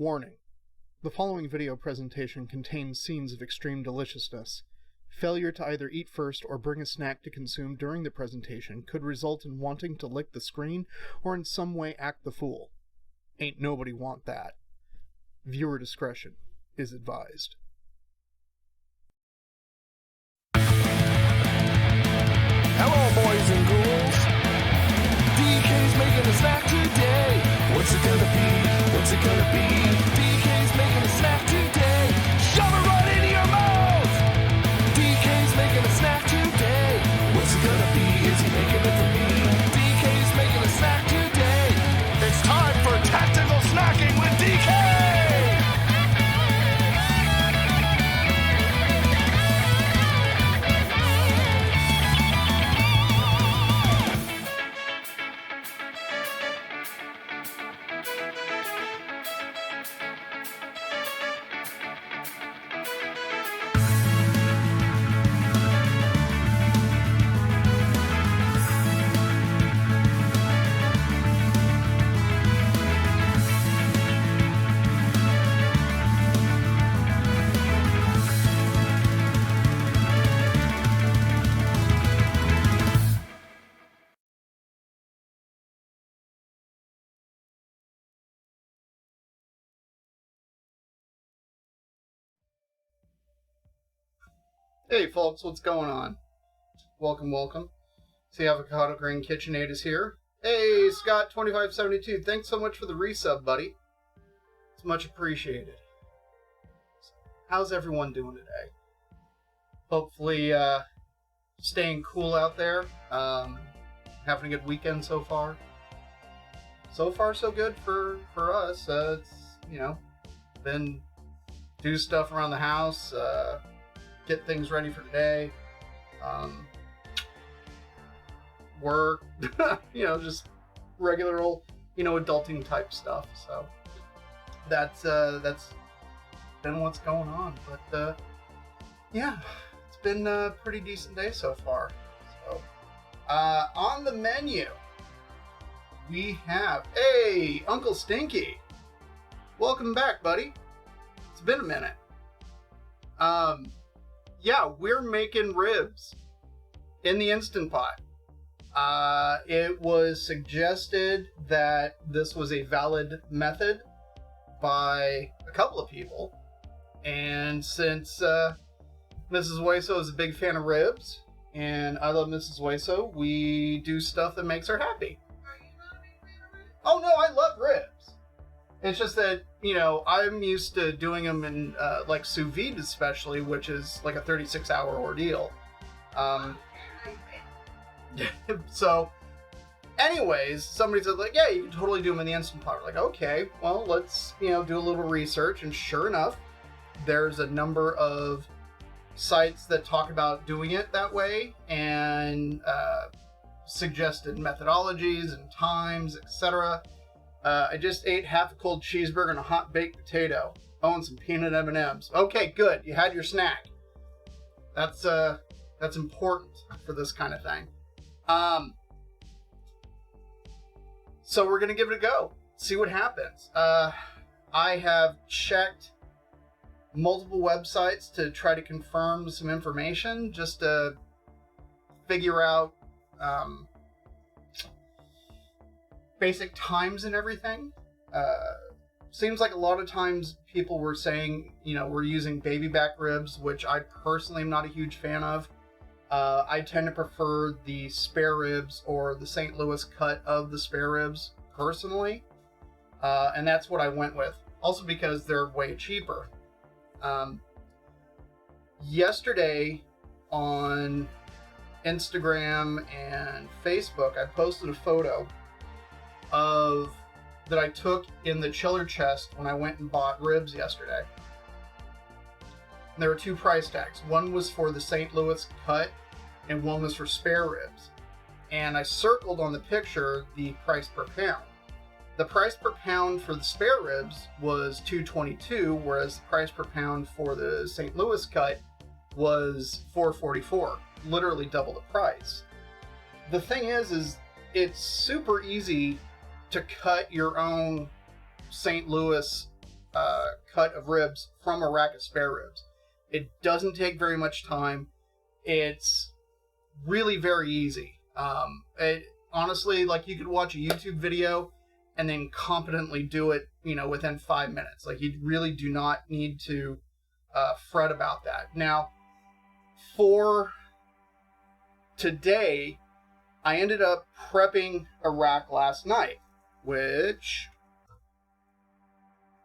Warning. The following video presentation contains scenes of extreme deliciousness. Failure to either eat first or bring a snack to consume during the presentation could result in wanting to lick the screen or in some way act the fool. Ain't nobody want that. Viewer discretion is advised. Hello, boys and ghouls. DK's making a snack today. What's it gonna be? What's it gonna be? DK's making a snack today. Shove it right into your mouth. DK's making a snack today. What's it gonna be? Is he making it for me? DK's making a snack today. It's time for tactical snacking with DK. Hey folks, what's going on? Welcome. The Avocado Green KitchenAid is here. Hey, Scott2572, thanks so much for the resub, buddy. It's much appreciated. How's everyone doing today? Hopefully, staying cool out there. Having a good weekend so far. So far, so good for us. It's, been do stuff around the house, get things ready for today, work, just regular old, adulting type stuff. So that's been what's going on. But it's been a pretty decent day so far. So on the menu, we have, hey, Uncle Stinky. Welcome back, buddy. It's been a minute. We're making ribs in the Instant Pot. It was suggested that this was a valid method by a couple of people. And since Mrs. Hueso is a big fan of ribs, and I love Mrs. Hueso, we do stuff that makes her happy. Are you not a big fan of ribs? Oh no, I love ribs. It's just that, I'm used to doing them in, sous vide especially, which is like a 36-hour ordeal. So, anyways, somebody said, yeah, you can totally do them in the Instant Pot. We're like, okay, well, let's, do a little research. And sure enough, there's a number of sites that talk about doing it that way and suggested methodologies and times, etc. I just ate half a cold cheeseburger and a hot baked potato. Oh, and some peanut M&Ms. Okay, good. You had your snack. That's important for this kind of thing. So we're gonna give it a go. See what happens. I have checked multiple websites to try to confirm some information, just to figure out basic times and everything. Seems like a lot of times people were saying, we're using baby back ribs, which I personally am not a huge fan of. I tend to prefer the spare ribs or the St. Louis cut of the spare ribs personally. And that's what I went with. Also because they're way cheaper. Yesterday on Instagram and Facebook, I posted a photo that I took in the chiller chest when I went and bought ribs yesterday. And there were two price tags. One was for the St. Louis cut and one was for spare ribs. And I circled on the picture the price per pound. The price per pound for the spare ribs was $2.22, whereas the price per pound for the St. Louis cut was $4.44, literally double the price. The thing is it's super easy to cut your own St. Louis cut of ribs from a rack of spare ribs. It doesn't take very much time. It's really very easy. Honestly, like, you could watch a YouTube video and then competently do it, within 5 minutes. Like, you really do not need to fret about that. Now, for today, I ended up prepping a rack last night, which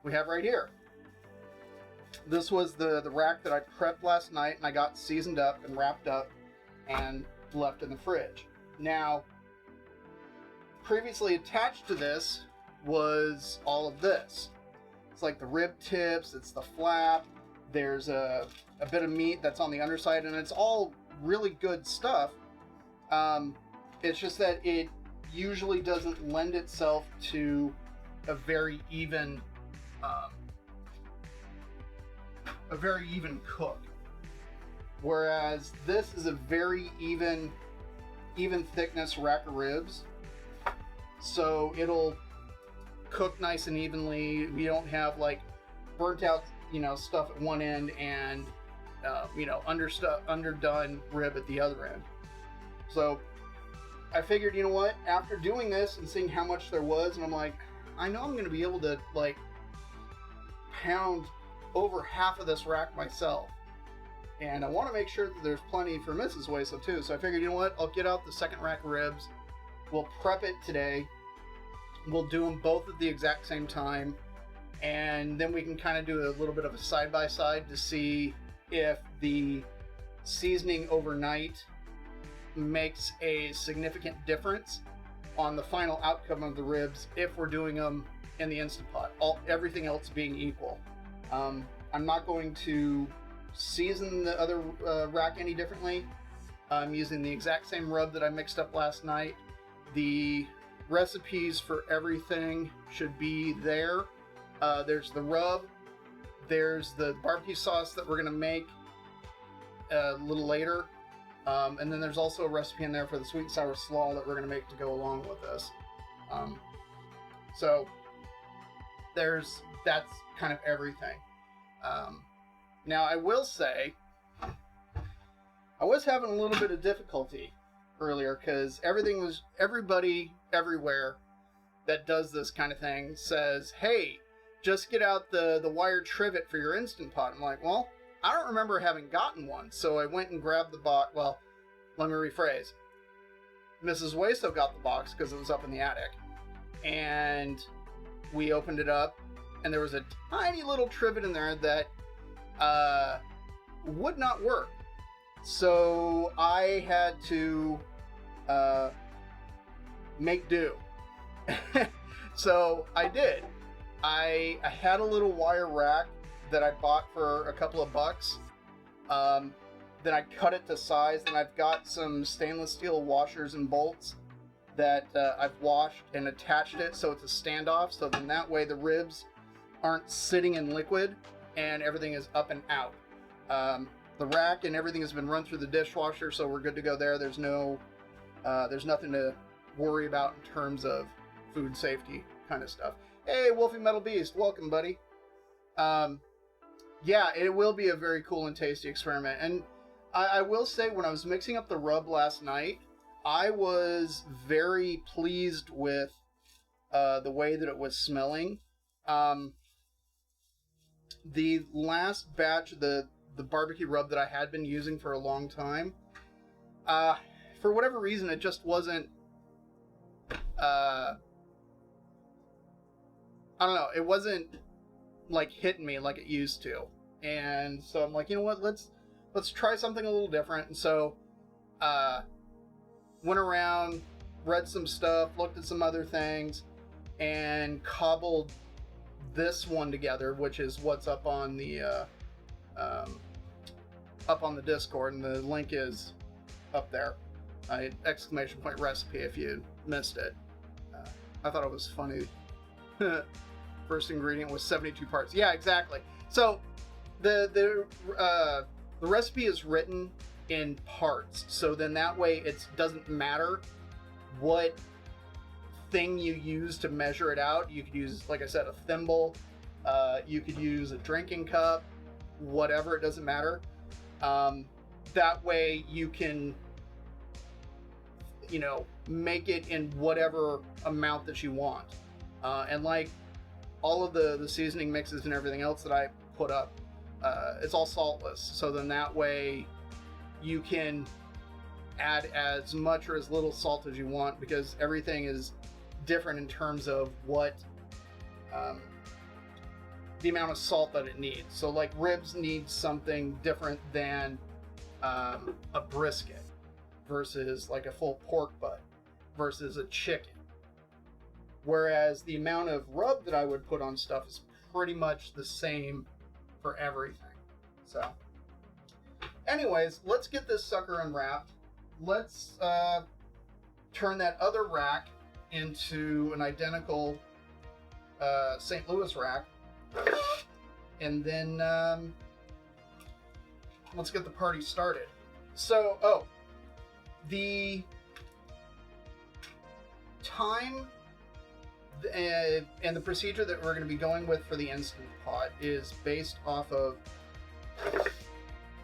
we have right here. This was the rack that I prepped last night, and I got seasoned up and wrapped up and left in the fridge. Now, previously attached to this was all of this. It's like the rib tips, it's the flap, there's a bit of meat that's on the underside, and it's all really good stuff. It's just that it usually doesn't lend itself to a very even cook. Whereas this is a very even thickness rack of ribs. So it'll cook nice and evenly. You don't have like burnt out, stuff at one end and underdone rib at the other end. So I figured, you know what, after doing this and seeing how much there was, and I'm like, I know I'm going to be able to like pound over half of this rack myself. And I want to make sure that there's plenty for Mrs. Wayso too. So I figured, you know what, I'll get out the second rack of ribs. We'll prep it today. We'll do them both at the exact same time. And then we can kind of do a little bit of a side-by-side to see if the seasoning overnight makes a significant difference on the final outcome of the ribs if we're doing them in the Instant Pot, everything else being equal. I'm not going to season the other rack any differently. I'm using the exact same rub that I mixed up last night. The recipes for everything should be there. There's the rub, there's the barbecue sauce that we're going to make a little later, and then there's also a recipe in there for the sweet and sour slaw that we're going to make to go along with this. So that's kind of everything. Now I will say, I was having a little bit of difficulty earlier because everybody everywhere that does this kind of thing says, hey, just get out the wire trivet for your Instant Pot. I'm like, well, I don't remember having gotten one. So I went and grabbed the box. Well, let me rephrase. Mrs. Wayso got the box because it was up in the attic. And we opened it up, and there was a tiny little trivet in there that would not work. So I had to make do. So I did. I had a little wire rack that I bought for a couple of bucks. Then I cut it to size, and I've got some stainless steel washers and bolts that I've washed and attached it so it's a standoff, so then that way the ribs aren't sitting in liquid and everything is up and out. The rack and everything has been run through the dishwasher, so we're good to go there. There's nothing to worry about in terms of food safety kind of stuff. Hey, Wolfie Metal Beast, welcome, buddy. Yeah, it will be a very cool and tasty experiment. And I will say, when I was mixing up the rub last night, I was very pleased with the way that it was smelling. The last batch, the barbecue rub that I had been using for a long time, for whatever reason, it just wasn't, I don't know, it wasn't like hitting me like it used to. And so I'm like, you know what, let's try something a little different. And so went around, read some stuff, looked at some other things, and cobbled this one together, which is what's up on the Discord, and the link is up there. Exclamation point recipe if you missed it. I thought it was funny. First ingredient was 72 parts. Yeah, exactly. So the recipe is written in parts, so then that way it doesn't matter what thing you use to measure it out. You could use, like I said, a thimble, You could use a drinking cup, whatever, it doesn't matter. That way you can, you know, make it in whatever amount that you want. And like all of the seasoning mixes and everything else that I put up, it's all saltless. So then that way you can add as much or as little salt as you want, because everything is different in terms of what the amount of salt that it needs. So like ribs need something different than a brisket versus like a full pork butt versus a chicken. Whereas the amount of rub that I would put on stuff is pretty much the same for everything. So anyways, let's get this sucker unwrapped. Let's turn that other rack into an identical St. Louis rack. And then let's get the party started. So, the time and the procedure that we're going to be going with for the Instant Pot is based off of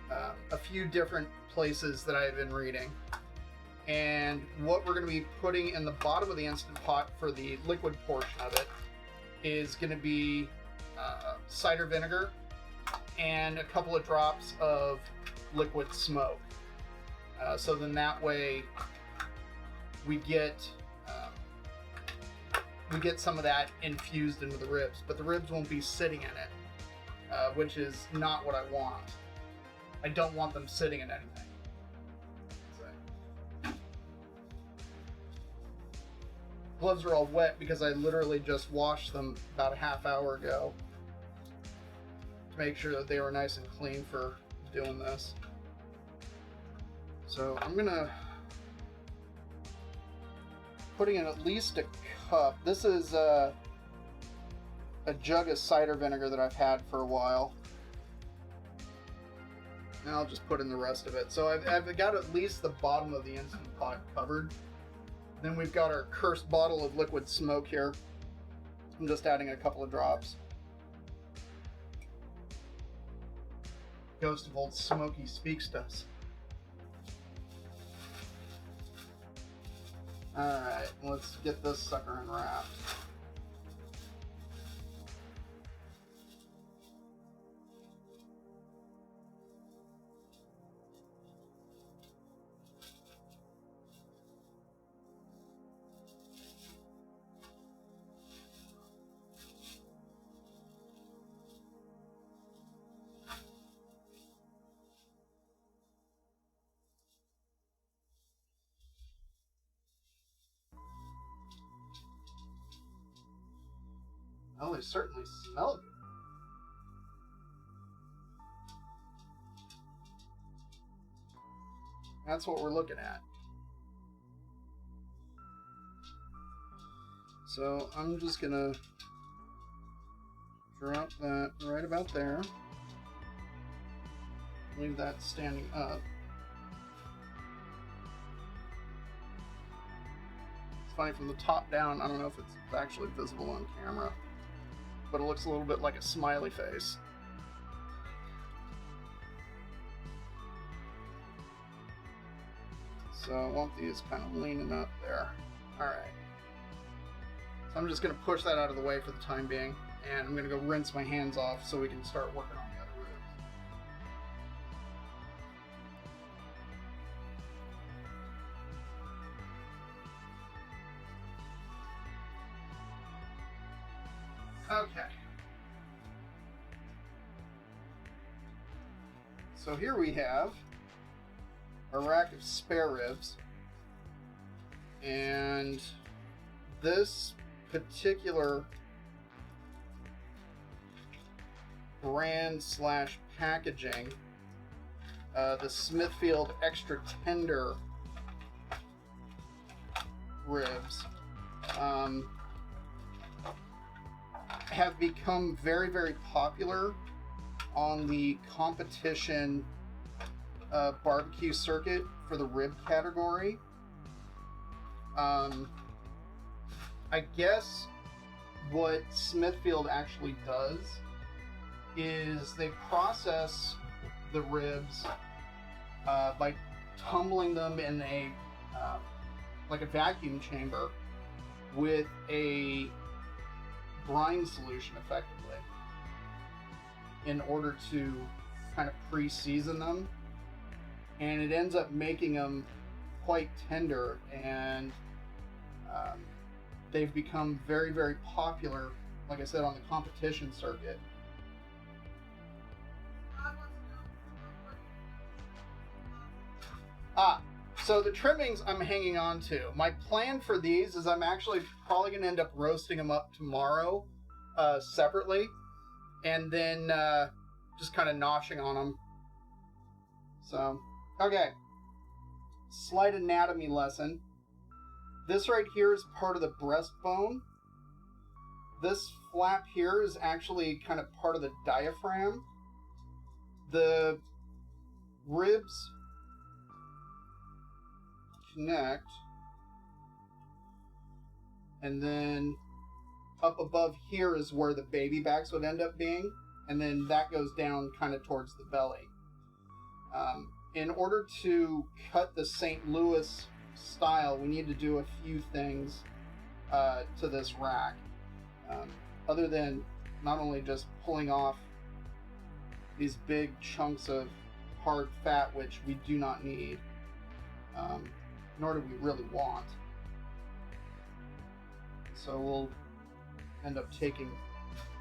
a few different places that I've been reading. And what we're going to be putting in the bottom of the Instant Pot for the liquid portion of it is going to be cider vinegar and a couple of drops of liquid smoke. So then that way we get some of that infused into the ribs, but the ribs won't be sitting in it, which is not what I want. I don't want them sitting in anything. Gloves are all wet because I literally just washed them about a half hour ago to make sure that they were nice and clean for doing this. So I'm gonna putting in at least a cup. This is a jug of cider vinegar that I've had for a while. And I'll just put in the rest of it. So I've got at least the bottom of the Instant Pot covered. Then we've got our cursed bottle of liquid smoke here. I'm just adding a couple of drops. Ghost of Old Smokey speaks to us. Alright, let's get this sucker unwrapped. Oh, they certainly smell good. That's what we're looking at. So I'm just gonna drop that right about there. Leave that standing up. It's funny, from the top down, I don't know if it's actually visible on camera, but it looks a little bit like a smiley face. So I want these kind of leaning up there. Alright. So I'm just going to push that out of the way for the time being, and I'm going to go rinse my hands off so we can start working on the other ribs. Okay. So here we have a rack of spare ribs, and this particular brand slash packaging, the Smithfield extra tender ribs, have become very, very popular on the competition barbecue circuit for the rib category. I guess what Smithfield actually does is they process the ribs by tumbling them in a like a vacuum chamber with a brine solution, effectively, in order to kind of pre-season them, and it ends up making them quite tender, and they've become very, very popular, like I said, on the competition circuit. So the trimmings I'm hanging on to. My plan for these is I'm actually probably going to end up roasting them up tomorrow separately, and then just kind of noshing on them. So, okay. Slight anatomy lesson. This right here is part of the breastbone. This flap here is actually kind of part of the diaphragm. The ribs connect, and then up above here is where the baby backs would end up being, and then that goes down kind of towards the belly. In order to cut the St. Louis style, we need to do a few things to this rack, other than not only just pulling off these big chunks of hard fat, which we do not need, nor do we really want. So we'll end up taking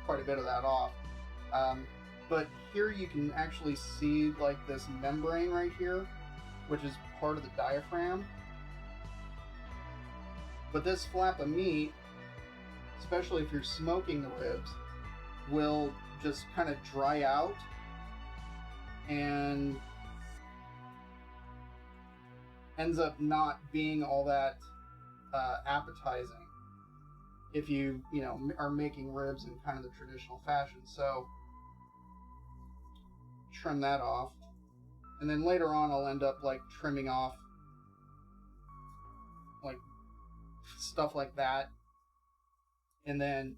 quite a bit of that off. But here you can actually see like this membrane right here, which is part of the diaphragm. But this flap of meat, especially if you're smoking the ribs, will just kind of dry out and ends up not being all that appetizing if you are making ribs in kind of the traditional fashion. So trim that off, and then later on I'll end up like trimming off like stuff like that, and then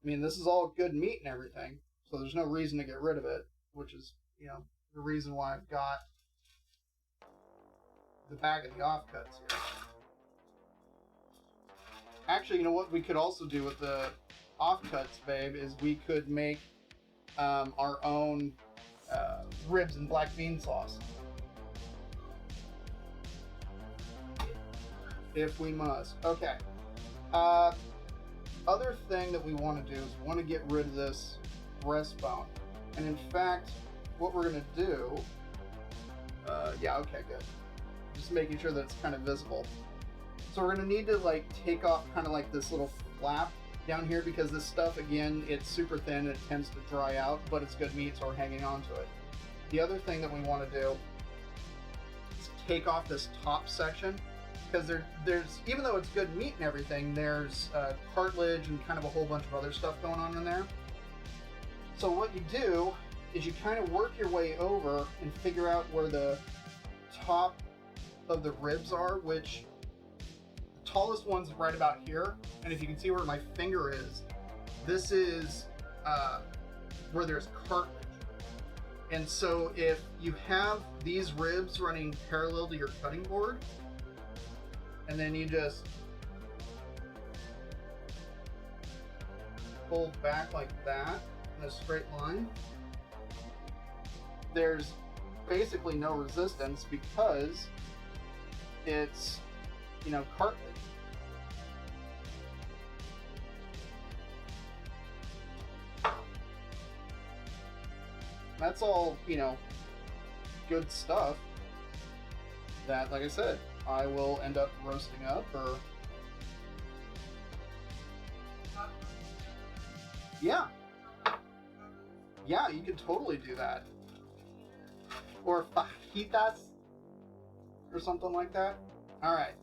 this is all good meat and everything, so there's no reason to get rid of it, which is the reason why I've got the bag of the offcuts here. Actually, you know what we could also do with the offcuts, babe, is we could make our own ribs and black bean sauce, if we must. Okay. Other thing that we want to do is we want to get rid of this breastbone, and in fact, what we're going to do, yeah, okay, good. Just making sure that it's kind of visible. So we're going to need to like take off kind of like this little flap down here, because this stuff, again, it's super thin and it tends to dry out, but it's good meat, so we're hanging on to it. The other thing that we want to do is take off this top section, because there's, even though it's good meat and everything, there's cartilage and kind of a whole bunch of other stuff going on in there. So what you do is you kind of work your way over and figure out where the top of the ribs are, which the tallest one's right about here, and if you can see where my finger is, this is where there's cartilage. And so if you have these ribs running parallel to your cutting board, and then you just pull back like that in a straight line, there's basically no resistance because it's, cartilage. That's all, good stuff that, like I said, I will end up roasting up, or... Yeah. Yeah, you could totally do that. Or fajitas, or something like that. Alright.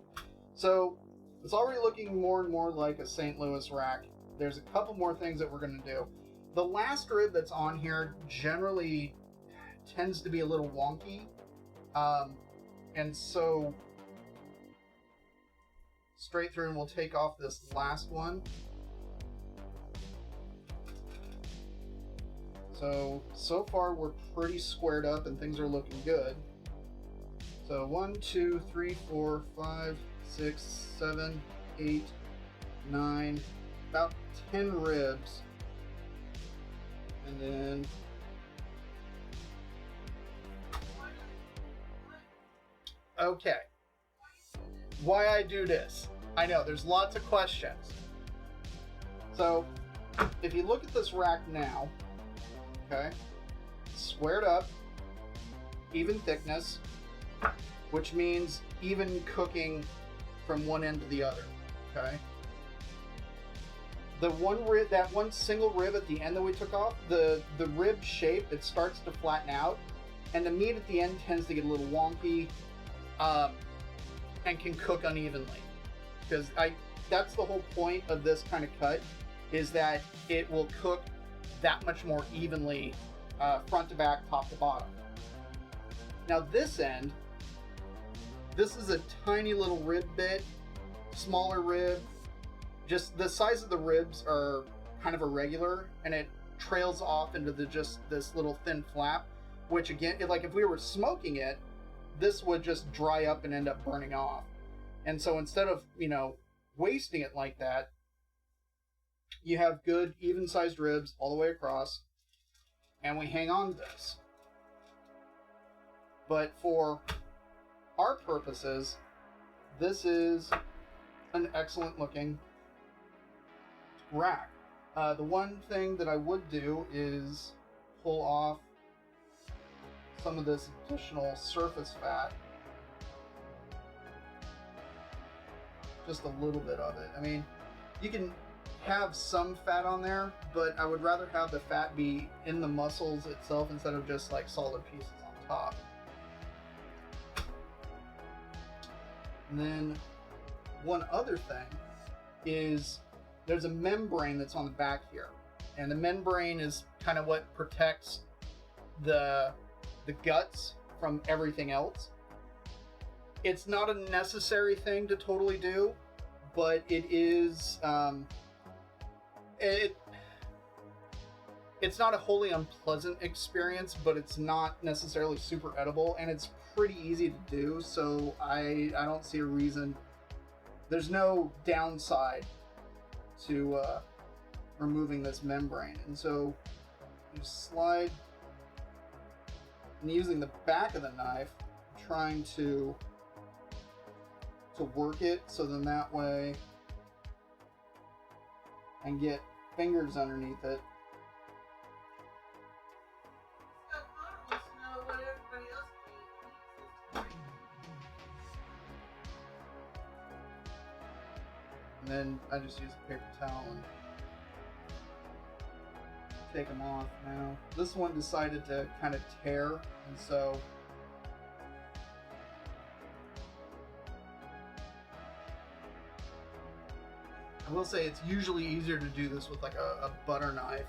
So, it's already looking more and more like a St. Louis rack. There's a couple more things that we're going to do. The last rib that's on here generally tends to be a little wonky. And so, straight through, and we'll take off this last one. So far we're pretty squared up and things are looking good. So 1, 2, 3, 4, 5, 6, 7, 8, 9, about 10 ribs. And then okay. Why I do this? I know there's lots of questions. So if you look at this rack now, okay, squared up, even thickness, which means even cooking from one end to the other, okay? The one rib, that one single rib at the end that we took off, the rib shape, it starts to flatten out, and the meat at the end tends to get a little wonky, and can cook unevenly. Because that's the whole point of this kind of cut, is that it will cook that much more evenly, front to back, top to bottom. Now this end, this is a tiny little rib bit, smaller rib. Just the size of the ribs are kind of irregular, and it trails off into just this little thin flap, which again, like if we were smoking it, this would just dry up and end up burning off. And so instead of, wasting it like that, you have good even-sized ribs all the way across, and we hang on to this. But for our purposes, this is an excellent looking rack. The one thing that I would do is pull off some of this additional surface fat. Just a little bit of it. I mean, you can have some fat on there, but I would rather have the fat be in the muscles itself instead of just like solid pieces on top. And then one other thing is there's a membrane that's on the back here, and the membrane is kind of what protects the guts from everything else. It's not a necessary thing to totally do, but it is it's not a wholly unpleasant experience, but it's not necessarily super edible, and it's pretty easy to do, so I don't see a reason. There's no downside to removing this membrane. And so you slide, and using the back of the knife, trying to work it so then that way I can get fingers underneath it. And then I just use a paper towel and take them off. Now, this one decided to kind of tear, and so I will say it's usually easier to do this with like a butter knife.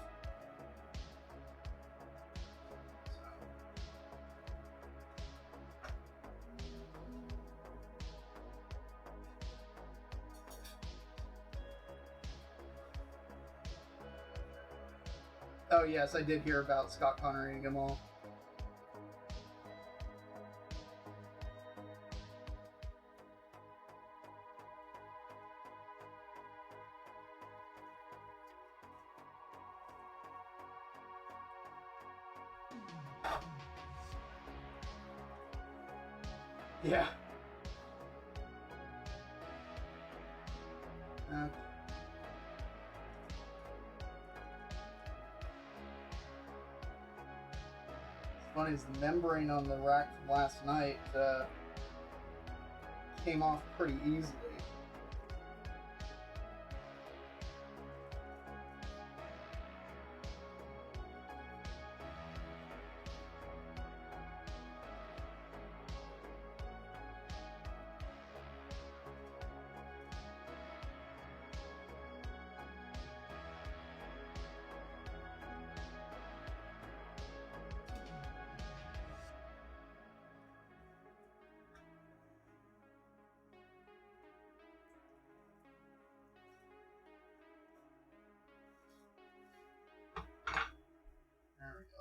Oh yes, I did hear about Scott Connor eating them all. Yeah. Funny is the membrane on the rack from last night came off pretty easily.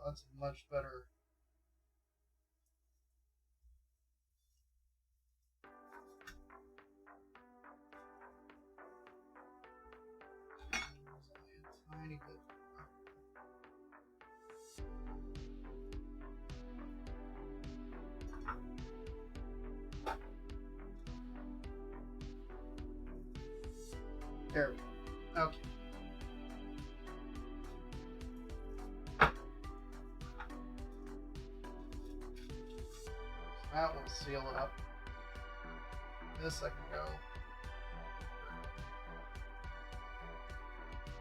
That's much better. Tiny bit. There we go. Okay. So that will seal it up. This I can go.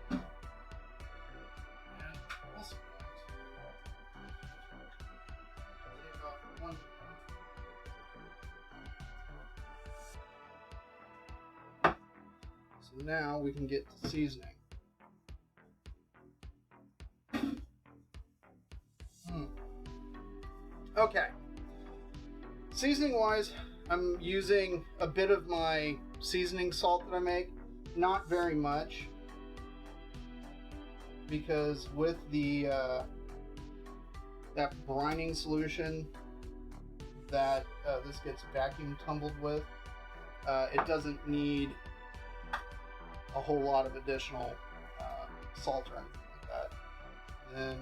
And also take off one. So now we can get to seasoning. Okay. Seasoning wise, I'm using a bit of my seasoning salt that I make. Not very much. Because with the that brining solution that this gets vacuum tumbled with, it doesn't need a whole lot of additional salt or anything like that. And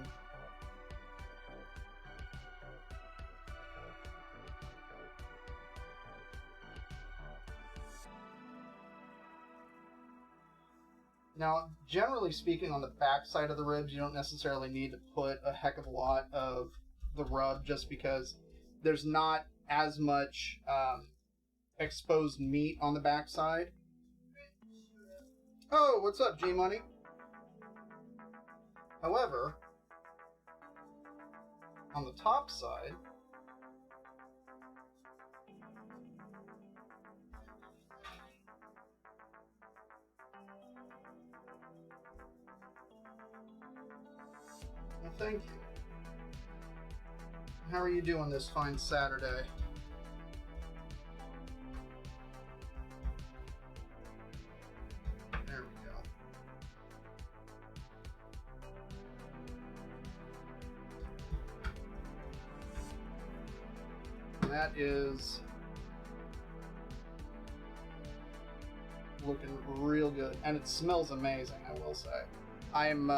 now, generally speaking, on the back side of the ribs, you don't necessarily need to put a heck of a lot of the rub, just because there's not as much exposed meat on the back side. Oh, what's up, G-Money? However, on the top side, well, thank you. How are you doing this fine Saturday? There we go. That is looking real good, and it smells amazing, I will say. I'm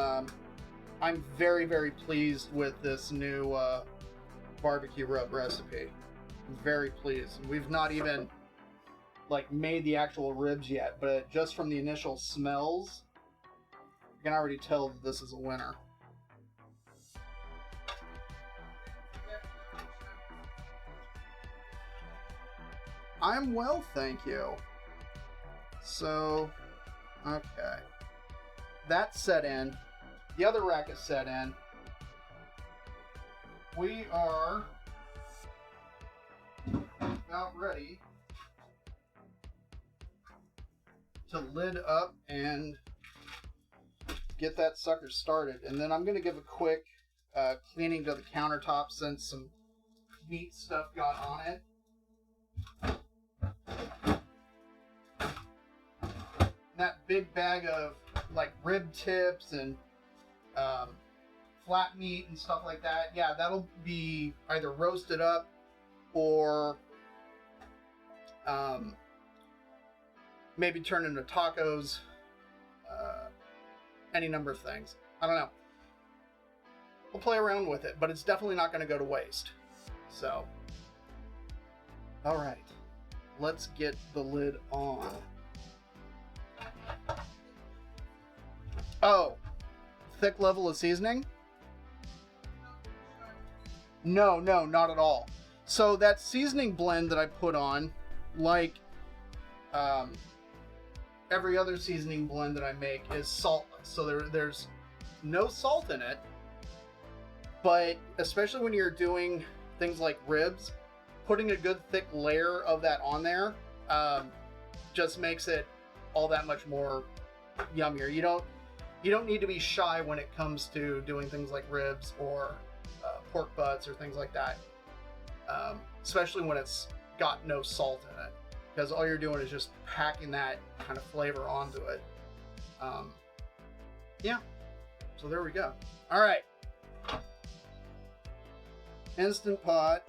very, very pleased with this new barbecue rub recipe. I'm very pleased. We've not even made the actual ribs yet, but just from the initial smells, you can already tell that this is a winner. I'm well, thank you. So, okay. That's set in. The other rack is set in. We are about ready to lid up and get that sucker started. And then I'm going to give a quick cleaning to the countertop since some meat stuff got on it. That big bag of rib tips and flat meat and stuff like that, yeah, that'll be either roasted up or maybe turned into tacos, any number of things. I don't know. We'll play around with it, but it's definitely not going to go to waste. So, all right, let's get the lid on. Oh, thick level of seasoning? No, not at all. So that seasoning blend that I put on, like every other seasoning blend that I make, is saltless. So there's no salt in it, but especially when you're doing things like ribs, putting a good thick layer of that on there just makes it all that much more yummier. You don't need to be shy when it comes to doing things like ribs or pork butts or things like that, especially when it's got no salt in it, because all you're doing is just packing that kind of flavor onto it. Yeah, so there we go. All right, Instant Pot,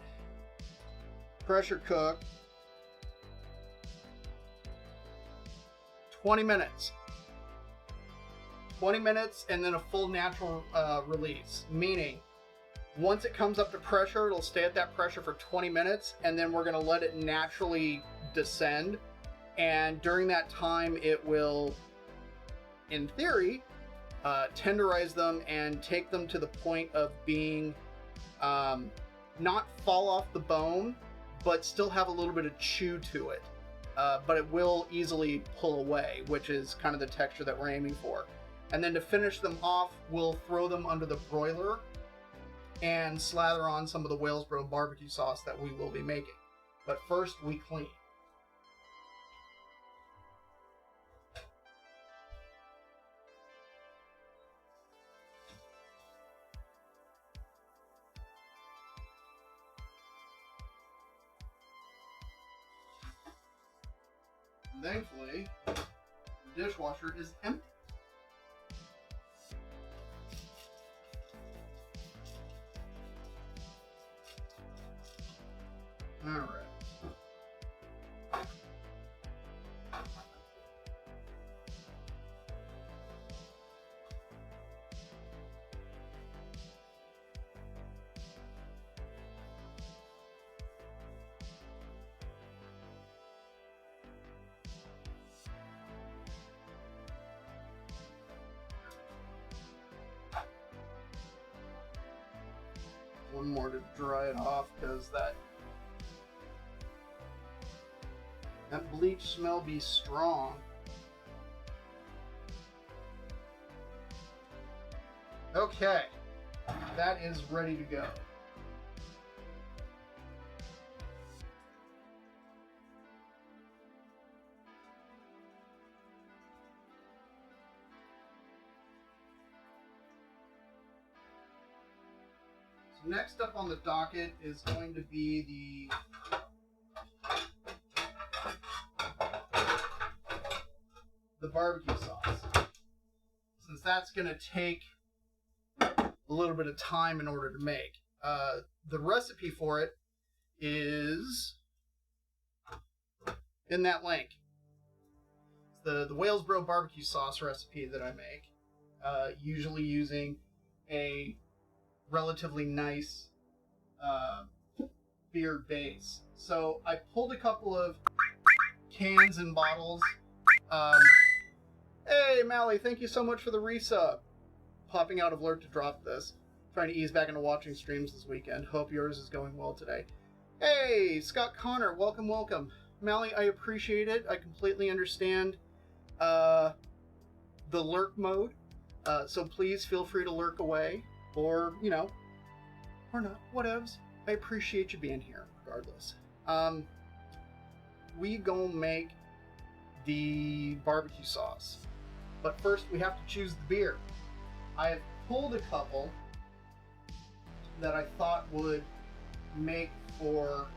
pressure cook, 20 minutes. 20 minutes and then a full natural release, meaning once it comes up to pressure, it'll stay at that pressure for 20 minutes, and then we're going to let it naturally descend. And during that time, it will, in theory, tenderize them and take them to the point of being not fall off the bone, but still have a little bit of chew to it. But it will easily pull away, which is kind of the texture that we're aiming for. And then to finish them off, we'll throw them under the broiler and slather on some of the Whalesboro barbecue sauce that we will be making. But first, we clean. Thankfully, the dishwasher is empty. All right. One more to dry it off because that bleach smell be strong. Okay, that is ready to go. So next up on the docket is going to be the barbecue sauce, since that's going to take a little bit of time in order to make. The recipe for it is in that link. It's the Whalesboro barbecue sauce recipe that I make, usually using a relatively nice beer base. So I pulled a couple of cans and bottles. Hey, Mally, thank you so much for the resub. Popping out of Alert to drop this. Trying to ease back into watching streams this weekend. Hope yours is going well today. Hey, Scott Connor, welcome, welcome. Mally, I appreciate it. I completely understand the lurk mode. So please feel free to lurk away. Or, you know, or not. Whatevs. I appreciate you being here, regardless. We gonna make the barbecue sauce. But first we have to choose the beer. I have pulled a couple that I thought would make for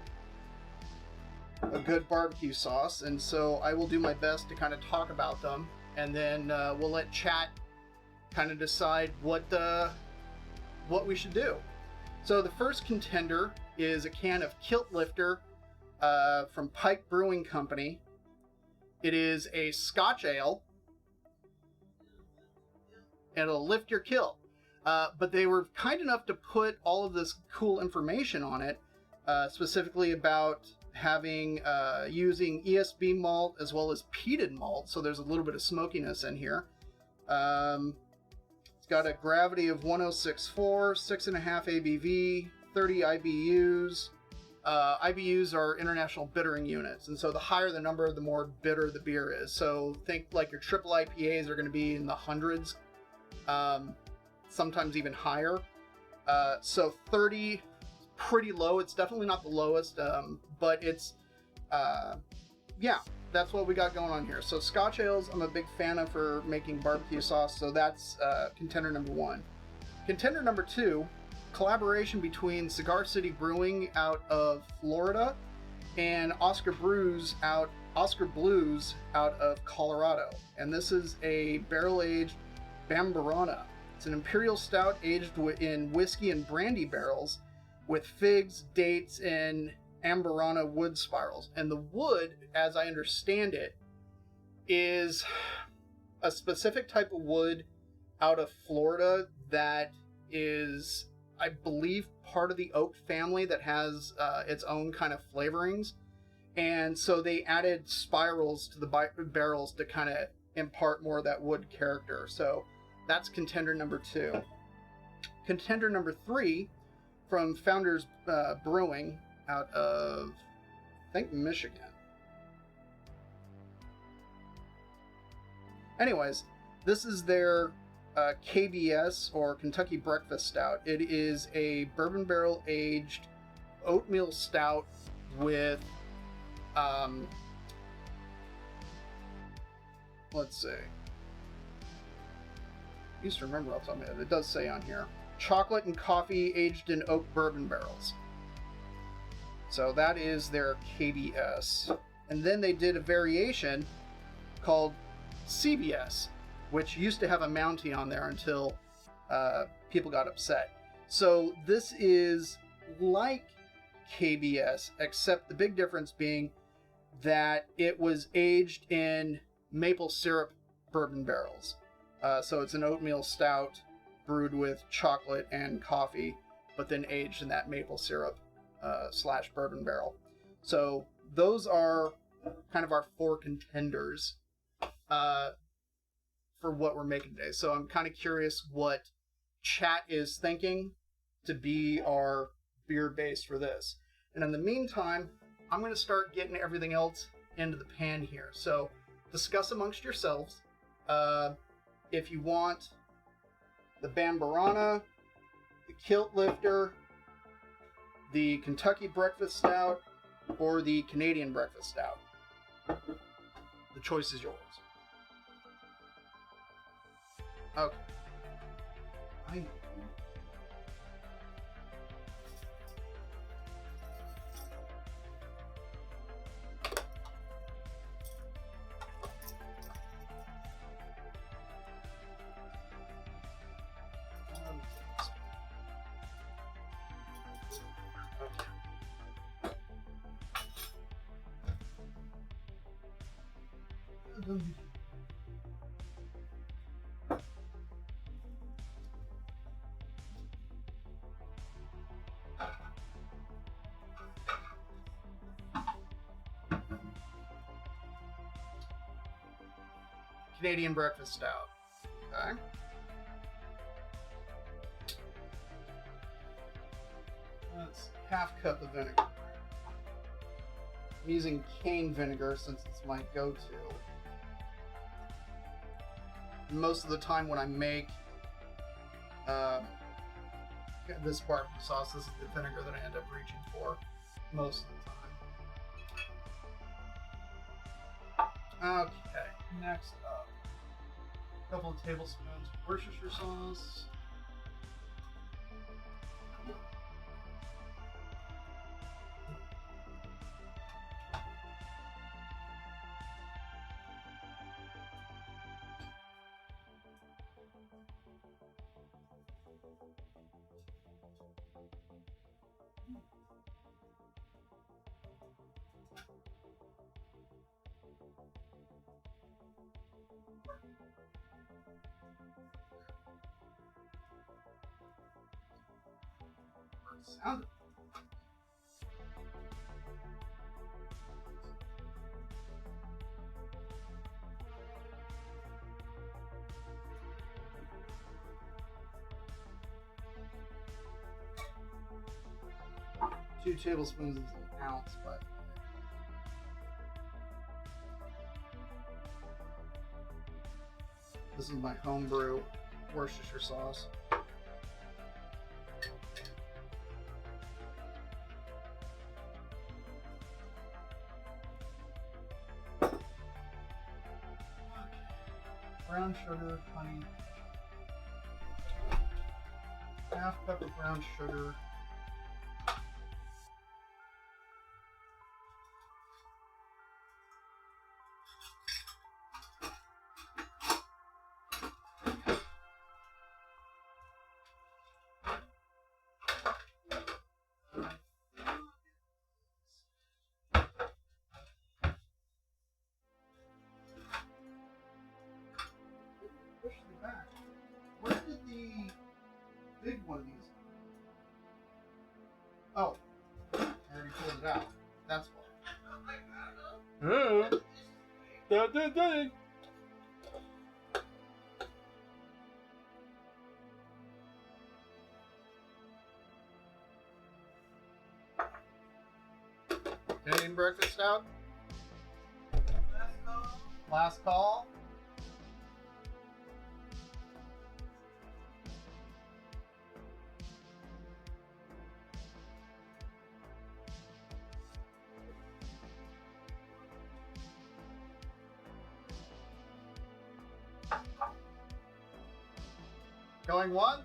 a good barbecue sauce, and so I will do my best to kind of talk about them, and then we'll let chat kind of decide what we should do. So the first contender is a can of Kilt Lifter from Pike Brewing Company. It is a Scotch ale. It'll lift your kilt. But they were kind enough to put all of this cool information on it, specifically about having using ESB malt as well as peated malt, so there's a little bit of smokiness in here. It's got a gravity of 1064, 6.5 ABV, 30 IBUs. IBUs are international bittering units, and so the higher the number, the more bitter the beer is. So think like your triple IPAs are going to be in the hundreds, sometimes even higher. So 30, pretty low. It's definitely not the lowest, but it's, yeah, that's what we got going on here. So Scotch ales, I'm a big fan of for making barbecue sauce, so that's contender number one. Contender number two, collaboration between Cigar City Brewing out of Florida and Oscar Blues out of Colorado. And this is a barrel-aged Bambarana. It's an imperial stout aged in whiskey and brandy barrels, with figs, dates, and amberana wood spirals. And the wood, as I understand it, is a specific type of wood out of Florida that is, I believe, part of the oak family that has its own kind of flavorings. And so they added spirals to the barrels to kind of impart more of that wood character. So that's contender number 2. Contender number 3 from Founders Brewing out of, I think, Michigan. Anyways, this is their KBS, or Kentucky Breakfast Stout. It is a bourbon barrel aged oatmeal stout with, let's see. I used to remember off the top of my head. It does say on here, chocolate and coffee aged in oak bourbon barrels. So that is their KBS. And then they did a variation called CBS, which used to have a Mountie on there until people got upset. So this is like KBS, except the big difference being that it was aged in maple syrup bourbon barrels. So it's an oatmeal stout brewed with chocolate and coffee, but then aged in that maple syrup / bourbon barrel. So those are kind of our 4 contenders for what we're making today. So I'm kind of curious what chat is thinking to be our beer base for this. And in the meantime, I'm going to start getting everything else into the pan here. So discuss amongst yourselves if you want the Bambarana, the Kilt Lifter, the Kentucky Breakfast Stout, or the Canadian Breakfast Stout. The choice is yours. Okay. I know. Canadian Breakfast Stout. Okay. That's half cup of vinegar. I'm using cane vinegar since it's my go-to. Most of the time when I make this barbecue sauce, this is the vinegar that I end up reaching for most of the time. Okay, next up, a couple of tablespoons of Worcestershire sauce. Sound it. Two tablespoons is an ounce, but this is my homebrew Worcestershire sauce. Brown sugar, honey, half cup of brown sugar, it out. That's why. Canadian breakfast stout. Last call. Going once.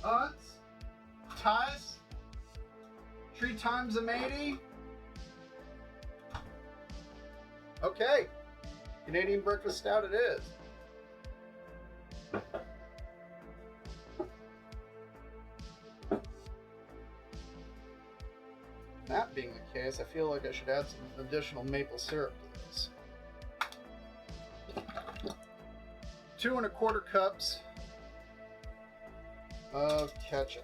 Once. Ties. 3 times a matey. Okay. Canadian breakfast stout it is. That being the case, I feel like I should add some additional maple syrup to this. 2 1/4 cups of ketchup.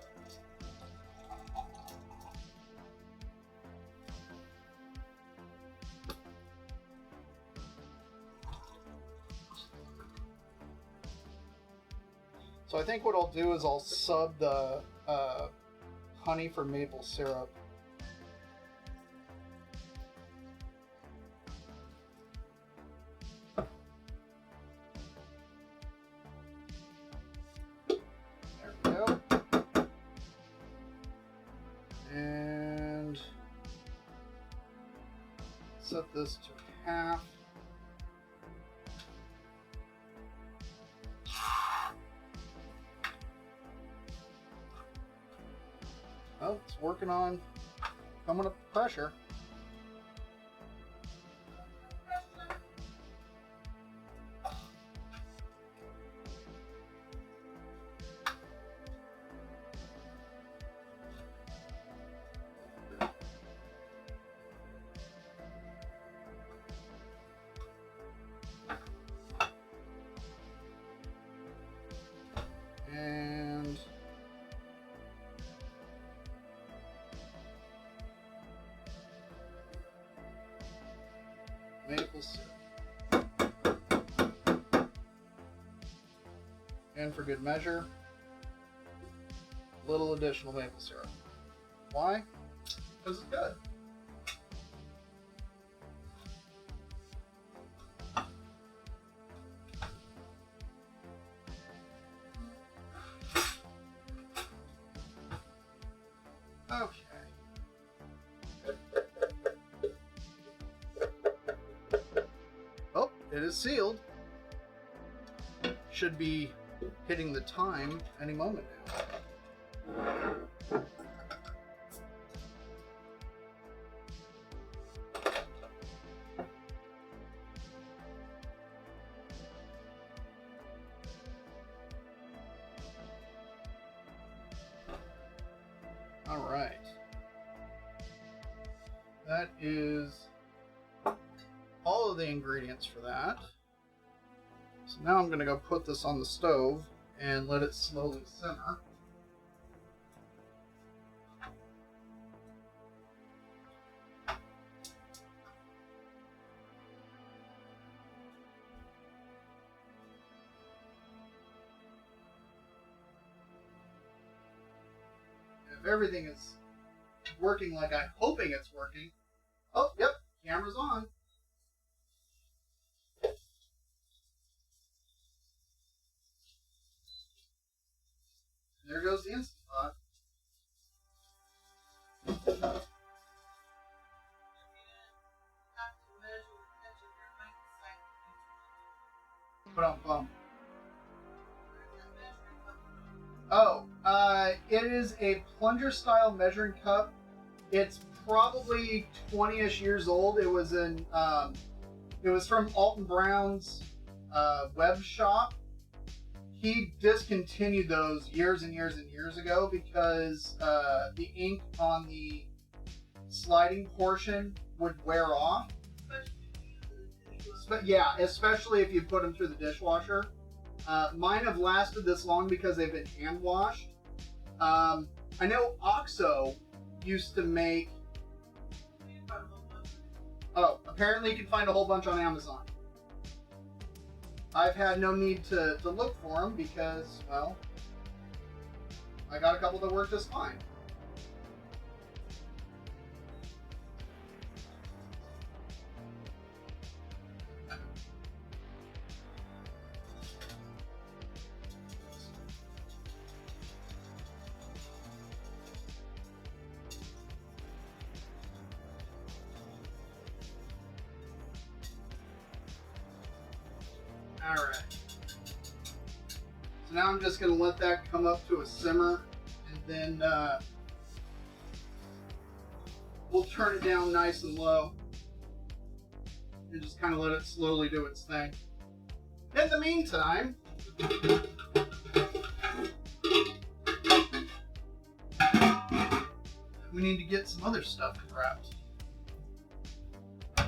So I think what I'll do is I'll sub the honey for maple syrup. There we go. And set this to half. Oh, it's working on coming up pressure. And maple syrup. And for good measure, a little additional maple syrup. Why? Because it's good. Okay. Oh, it is sealed. Should be hitting the time any moment now. All right. That is all of the ingredients for that. So now I'm going to go put this on the stove and let it slowly simmer. If everything is working like I'm hoping it's working. Oh, yep, camera's on. There goes the Instant Pot. Put on bump. Oh, it is a plunger style measuring cup. It's probably 20-ish years old. It was it was from Alton Brown's web shop. He discontinued those years and years and years ago because the ink on the sliding portion would wear off. But yeah, especially if you put them through the dishwasher. Mine have lasted this long because they've been hand washed. I know OXO used to make. Oh, apparently you can find a whole bunch on Amazon. I've had no need to look for them because, well, I got a couple that work just fine. Alright. So now I'm just going to let that come up to a simmer, and then we'll turn it down nice and low and just kind of let it slowly do its thing. In the meantime, we need to get some other stuff wrapped.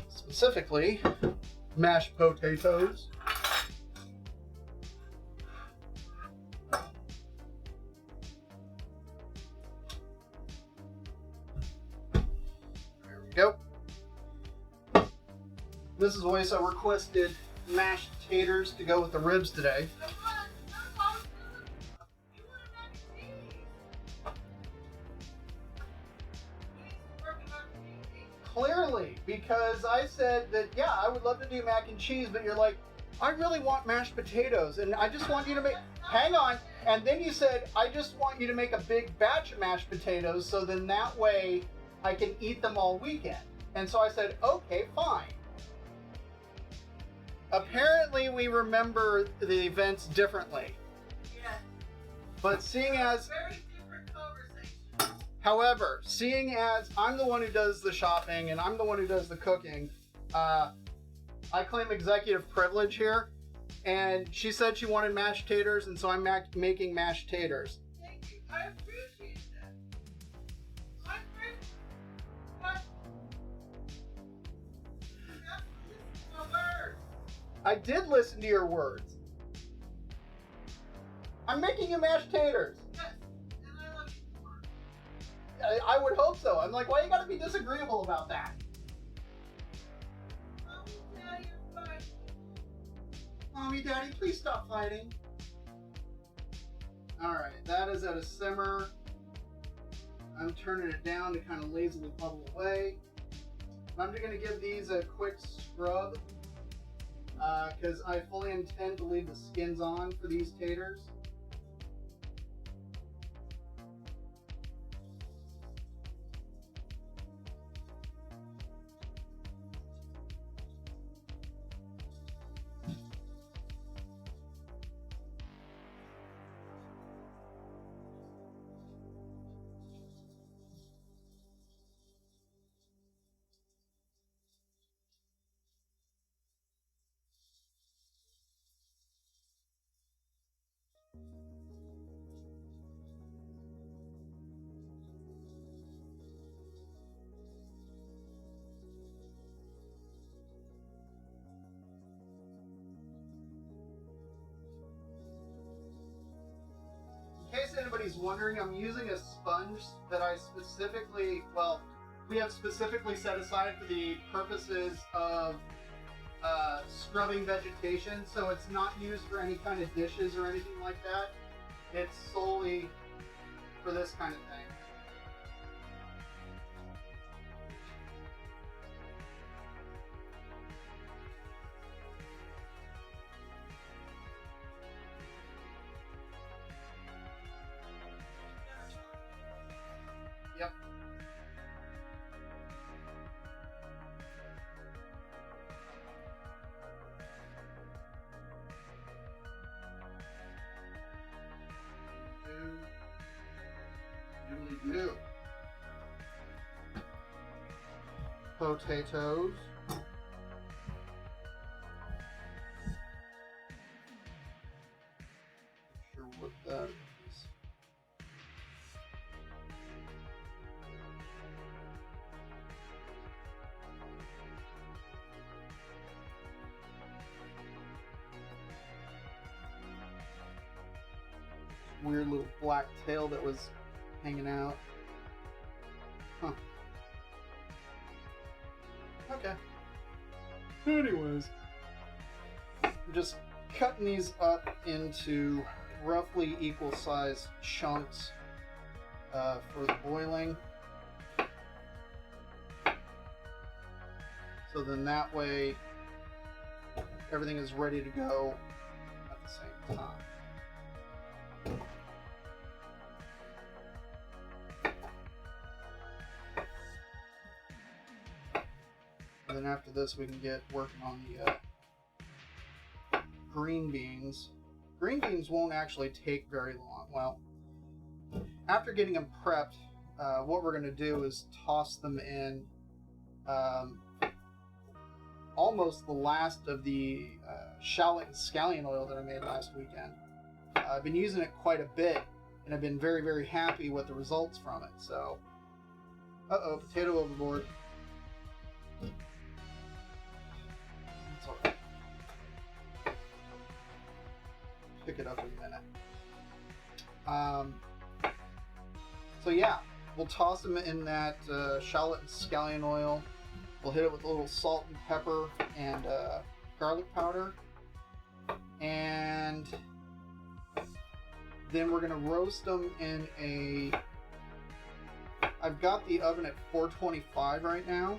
Specifically, mashed potatoes. There we go. This is why I requested mashed taters to go with the ribs today. Clearly, because I said that, yeah, I would love to do mac and cheese, but you're like, I really want mashed potatoes, and I just want you to make, hang on, and then you said, I just want you to make a big batch of mashed potatoes, so then that way I can eat them all weekend. And so I said, okay, fine. Apparently we remember the events differently. Yeah. But seeing as, Very different conversation. however, seeing as I'm the one who does the shopping and I'm the one who does the cooking, I claim executive privilege here. And she said she wanted mashed taters, and so I'm making mashed taters. Thank you. I appreciate that. I'm very. But. You have to listen to my words. I did listen to your words. I'm making you mashed taters. Yes. And I love you for it. I would hope so. I'm like, why you gotta be disagreeable about that? Mommy, Daddy, you're fine. Mommy, Daddy, please stop fighting. Alright, that is at a simmer. I'm turning it down to kind of lazily bubble away. I'm just going to give these a quick scrub because I fully intend to leave the skins on for these taters. In case anybody's wondering, I'm using a sponge that I specifically, well, we have specifically set aside for the purposes of scrubbing vegetation, so it's not used for any kind of dishes or anything like that. It's solely for this kind of thing. Yep. Do. Potatoes. Not sure what that is. Weird little black tail that was hanging out. Huh. Okay. Anyways, I'm just cutting these up into roughly equal sized chunks for the boiling. So then that way everything is ready to go at the same time. And then after this we can get working on the green beans. Green beans won't actually take very long. Well, after getting them prepped, what we're going to do is toss them in almost the last of the shallot and scallion oil that I made last weekend. I've been using it quite a bit, and I've been very, very happy with the results from it. So, uh-oh, potato overboard. It's alright. Pick it up in a minute. So yeah, we'll toss them in that shallot and scallion oil. We'll hit it with a little salt and pepper and garlic powder. And then we're going to roast them in a... I've got the oven at 425 right now.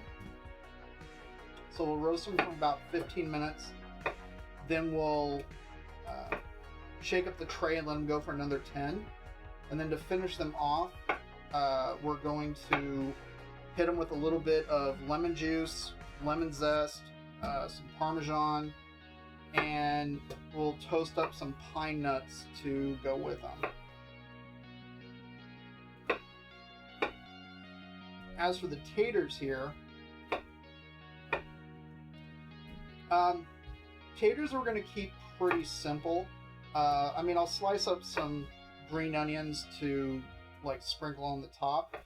So we'll roast them for about 15 minutes. Then we'll shake up the tray and let them go for another 10. And then to finish them off, we're going to hit them with a little bit of lemon juice, lemon zest, some Parmesan, and we'll toast up some pine nuts to go with them. As for the taters here, taters we're going to keep pretty simple. I mean, I'll slice up some green onions to like sprinkle on the top,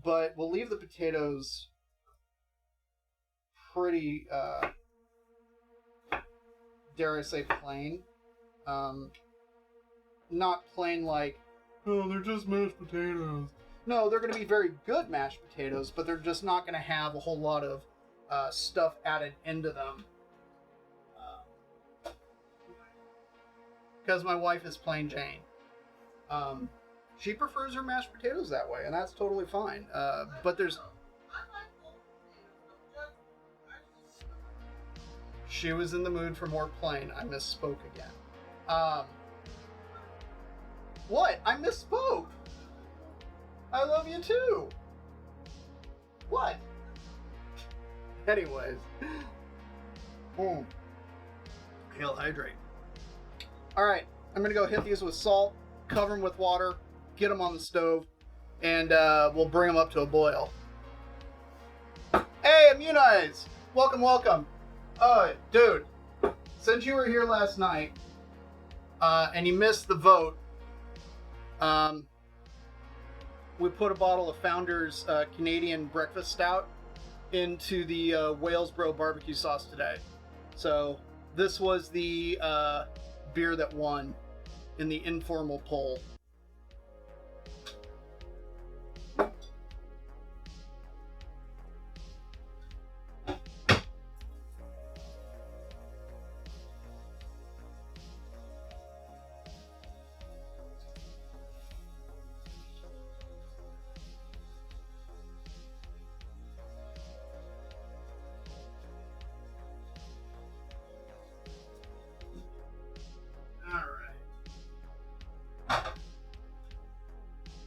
but we'll leave the potatoes pretty, dare I say, plain. Not plain like, oh, they're just mashed potatoes. No, they're going to be very good mashed potatoes, but they're just not going to have a whole lot of stuff added into them. Because my wife is plain Jane. She prefers her mashed potatoes that way, and that's totally fine. But there's... She was in the mood for more plain. I misspoke again. What? I misspoke! I love you too! What? Anyways. He'll hydrate. Alright, I'm gonna go hit these with salt, cover them with water, get them on the stove, and we'll bring them up to a boil. Hey, Immunize! Welcome, welcome. Dude, since you were here last night, and you missed the vote, we put a bottle of Founder's Canadian Breakfast Stout into the Walesboro barbecue sauce today. So this was the beer that won in the informal poll.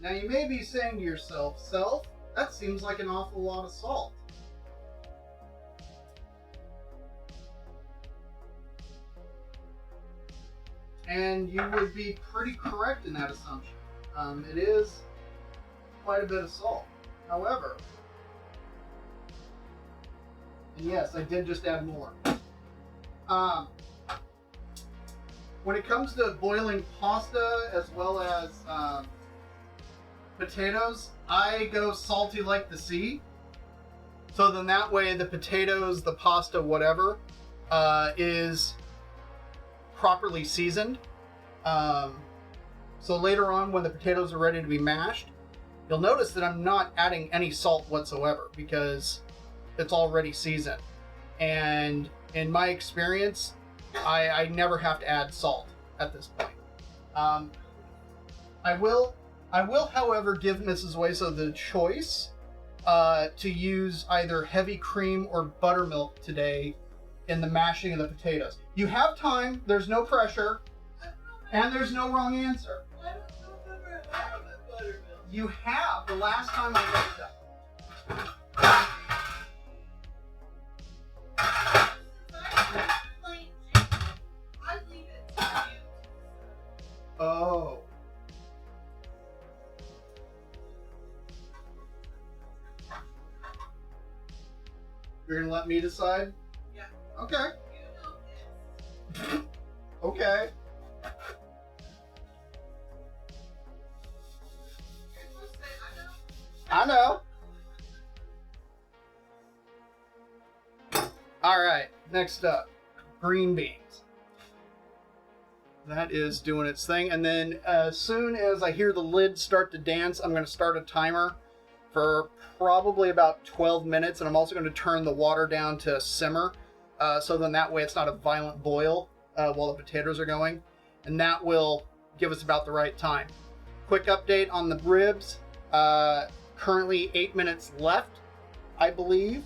Now you may be saying to yourself, Self, that seems like an awful lot of salt. And you would be pretty correct in that assumption. It is quite a bit of salt. However, and yes, I did just add more. When it comes to boiling pasta as well as potatoes, I go salty like the sea. So then that way the potatoes, the pasta, whatever, is properly seasoned. So later on when the potatoes are ready to be mashed, You'll notice that I'm not adding any salt whatsoever because it's already seasoned. And in my experience, I never have to add salt at this point. I will, however, give Mrs. Hueso the choice to use either heavy cream or buttermilk today in the mashing of the potatoes. You have time, there's no pressure, and there's no wrong answer. I don't know if I've ever had a buttermilk. You have the last time I made them. Plain chicken. I leave it to you. Oh. You're gonna let me decide? Yeah. Okay. You know this. Okay. You're supposed to say, I know. Alright, next up, green beans. That is doing its thing. And then as soon as I hear the lid start to dance, I'm going to start a timer for probably about 12 minutes. And I'm also going to turn the water down to simmer. So then that way it's not a violent boil while the potatoes are going. And that will give us about the right time. Quick update on the ribs. Currently 8 minutes left, I believe.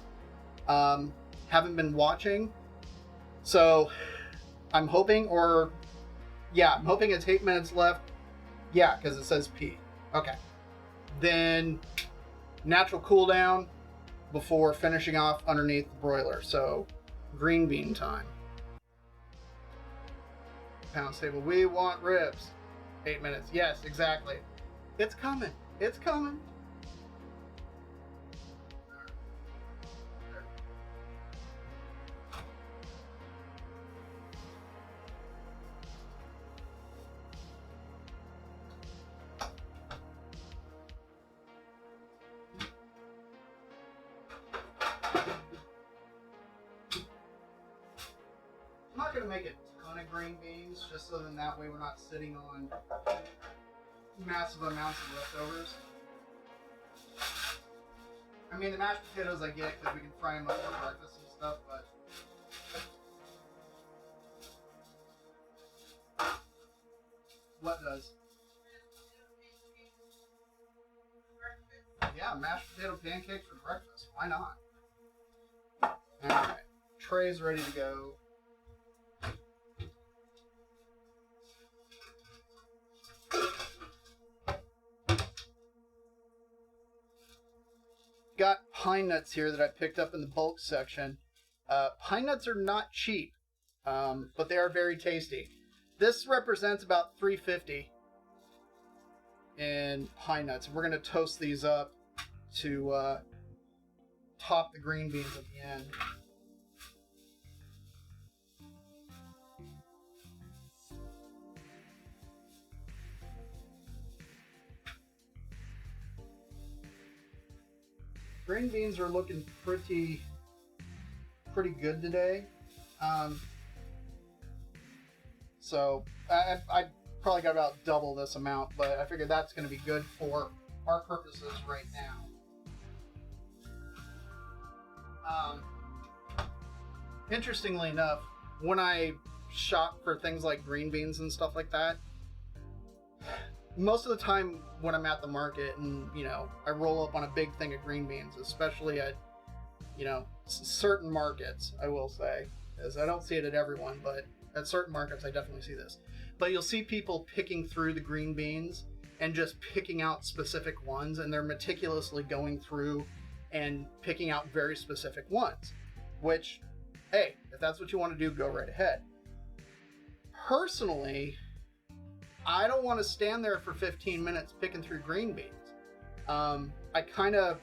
Haven't been watching. So I'm hoping, I'm hoping it's 8 minutes left. Yeah, because it says P. Okay. Then natural cool down before finishing off underneath the broiler. So green bean time. Pound table. We want ribs. 8 minutes. Yes, exactly. It's coming. It's coming. I'm not going to make a ton of green beans, just so then that way we're not sitting on massive amounts of leftovers. I mean, the mashed potatoes I get because we can fry them up for breakfast and stuff, but what does? Yeah, mashed potato pancakes for breakfast. Why not? Alright, tray's ready to go. Got pine nuts here that I picked up in the bulk section. Pine nuts are not cheap, but they are very tasty. This represents about $3.50 in pine nuts. We're going to toast these up to top the green beans at the end. Green beans are looking pretty good today. So I probably got about double this amount, but I figured that's going to be good for our purposes right now. Interestingly enough, when I shop for things like green beans and stuff like that, most of the time when I'm at the market and, I roll up on a big thing of green beans, especially at, certain markets, I will say, as I don't see it at everyone, but at certain markets I definitely see this. But you'll see people picking through the green beans and just picking out specific ones, and they're meticulously going through and picking out very specific ones, which, hey, if that's what you want to do, go right ahead. Personally, I don't want to stand there for 15 minutes picking through green beans. I kind of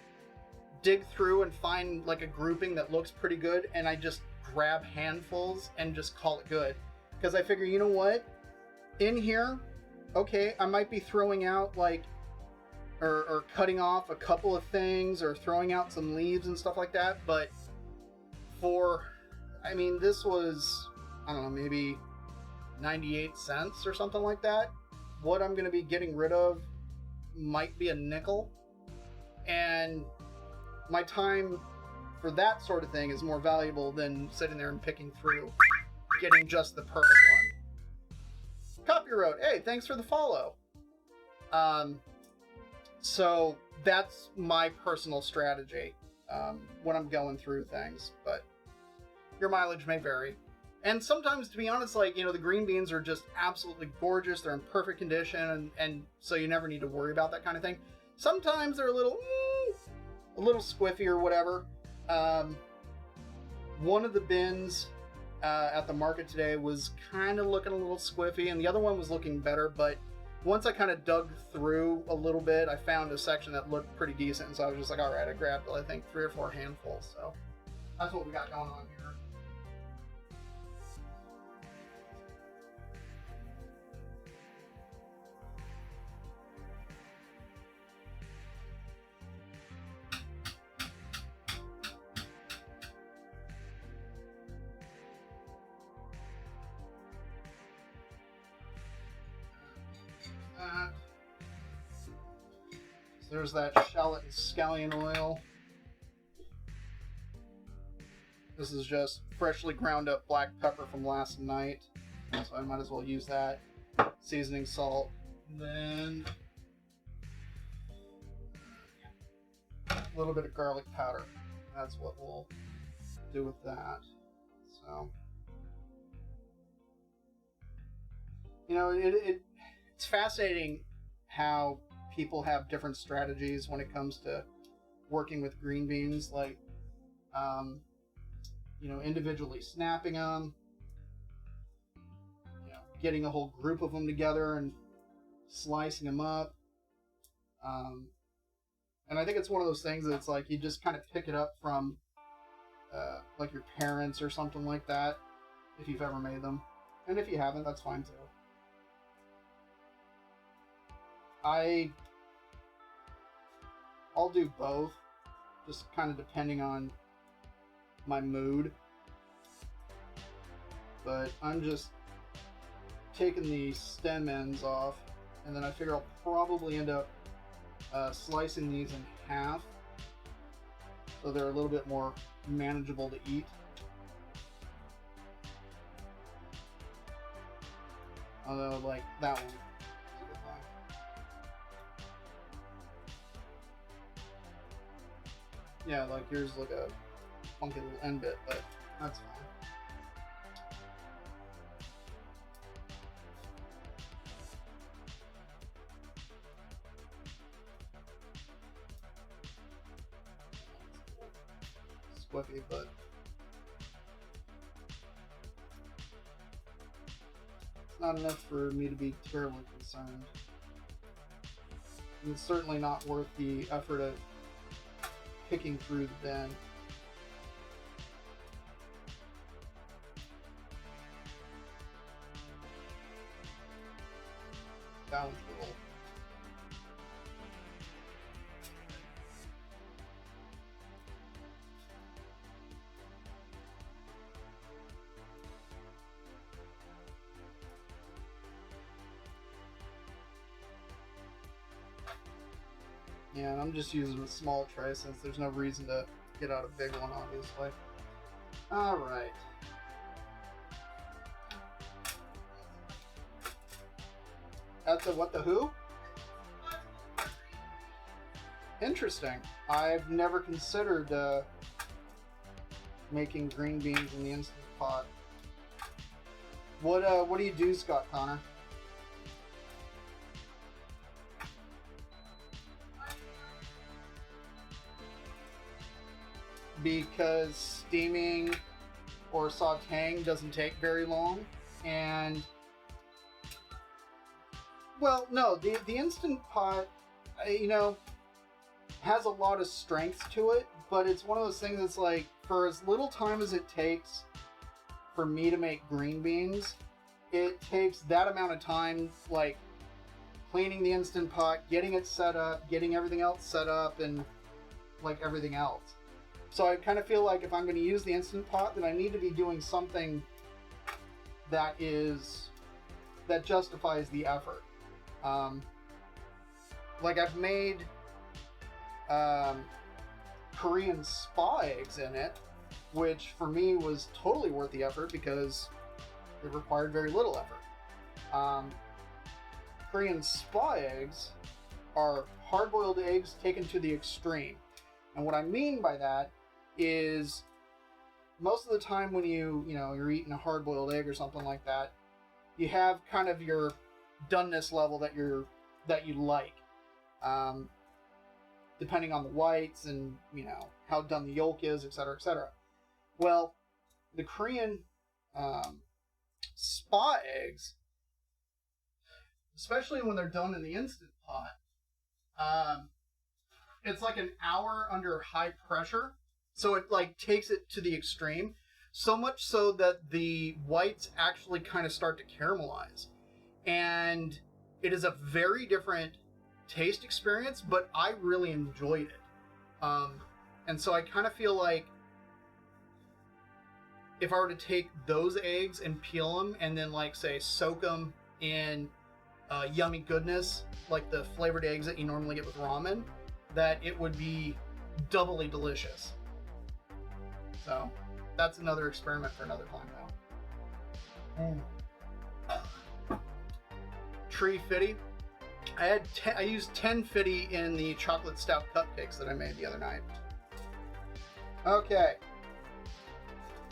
dig through and find like a grouping that looks pretty good, and I just grab handfuls and just call it good. Because I figure, you know what? In here, okay, I might be throwing out like, or cutting off a couple of things, or throwing out some leaves and stuff like that, but this was, I don't know, maybe 98 cents or something like that. What I'm going to be getting rid of might be a nickel. And my time for that sort of thing is more valuable than sitting there and picking through, getting just the perfect one. Copy wrote, hey, thanks for the follow. So that's my personal strategy when I'm going through things, but your mileage may vary. And sometimes, to be honest, like, you know, the green beans are just absolutely gorgeous. They're in perfect condition, and so you never need to worry about that kind of thing. Sometimes they're a little squiffy or whatever. One of the bins at the market today was kind of looking a little squiffy, and the other one was looking better, but once I kind of dug through a little bit, I found a section that looked pretty decent, and so I was just like, all right, I grabbed, I think, 3 or 4 handfuls, so that's what we got going on here. So there's that shallot and scallion oil. This is just freshly ground up black pepper from last night, so I might as well use that. Seasoning salt, and then a little bit of garlic powder. That's what we'll do with that. So, you know, it's fascinating how people have different strategies when it comes to working with green beans, like, you know, individually snapping them, you know, getting a whole group of them together and slicing them up. And I think it's one of those things that's like, you just kind of pick it up from, like your parents or something like that, if you've ever made them. And if you haven't, that's fine too. I'll do both, just kind of depending on my mood. But I'm just taking the stem ends off, and then I figure I'll probably end up slicing these in half, so they're a little bit more manageable to eat. Although, like, that one. Yeah, like here's like a funky little end bit, but that's fine. Squiffy, but it's not enough for me to be terribly concerned. And it's certainly not worth the effort of picking through the bin. That one's a little. Yeah, and I'm just using a small tray since there's no reason to get out a big one, obviously. Alright. That's a what the who? Interesting. I've never considered making green beans in the Instant Pot. What do you do, Scott Connor? Because steaming or sauteing doesn't take very long, and well, no, the Instant Pot, you know, has a lot of strength to it, but it's one of those things that's like, for as little time as it takes for me to make green beans, it takes that amount of time, like cleaning the Instant Pot, getting it set up, getting everything else set up, and like everything else. So I kind of feel like if I'm going to use the Instant Pot, then I need to be doing something that justifies the effort. Like I've made Korean spa eggs in it, which for me was totally worth the effort because it required very little effort. Korean spa eggs are hard-boiled eggs taken to the extreme. And what I mean by that is most of the time when you're eating a hard-boiled egg or something like that, you have kind of your doneness level that you like, depending on the whites and how done the yolk is, etc., etc. Well, the Korean spa eggs, especially when they're done in the Instant Pot, it's like an hour under high pressure, so it like takes it to the extreme, so much so that the whites actually kind of start to caramelize, and it is a very different taste experience, but I really enjoyed it. And so I kind of feel like if I were to take those eggs and peel them and then like say soak them in yummy goodness, like the flavored eggs that you normally get with ramen, that it would be doubly delicious. So that's another experiment for another time though. Tree Fitty. I used 10 Fitty in the chocolate stout cupcakes that I made the other night. Okay.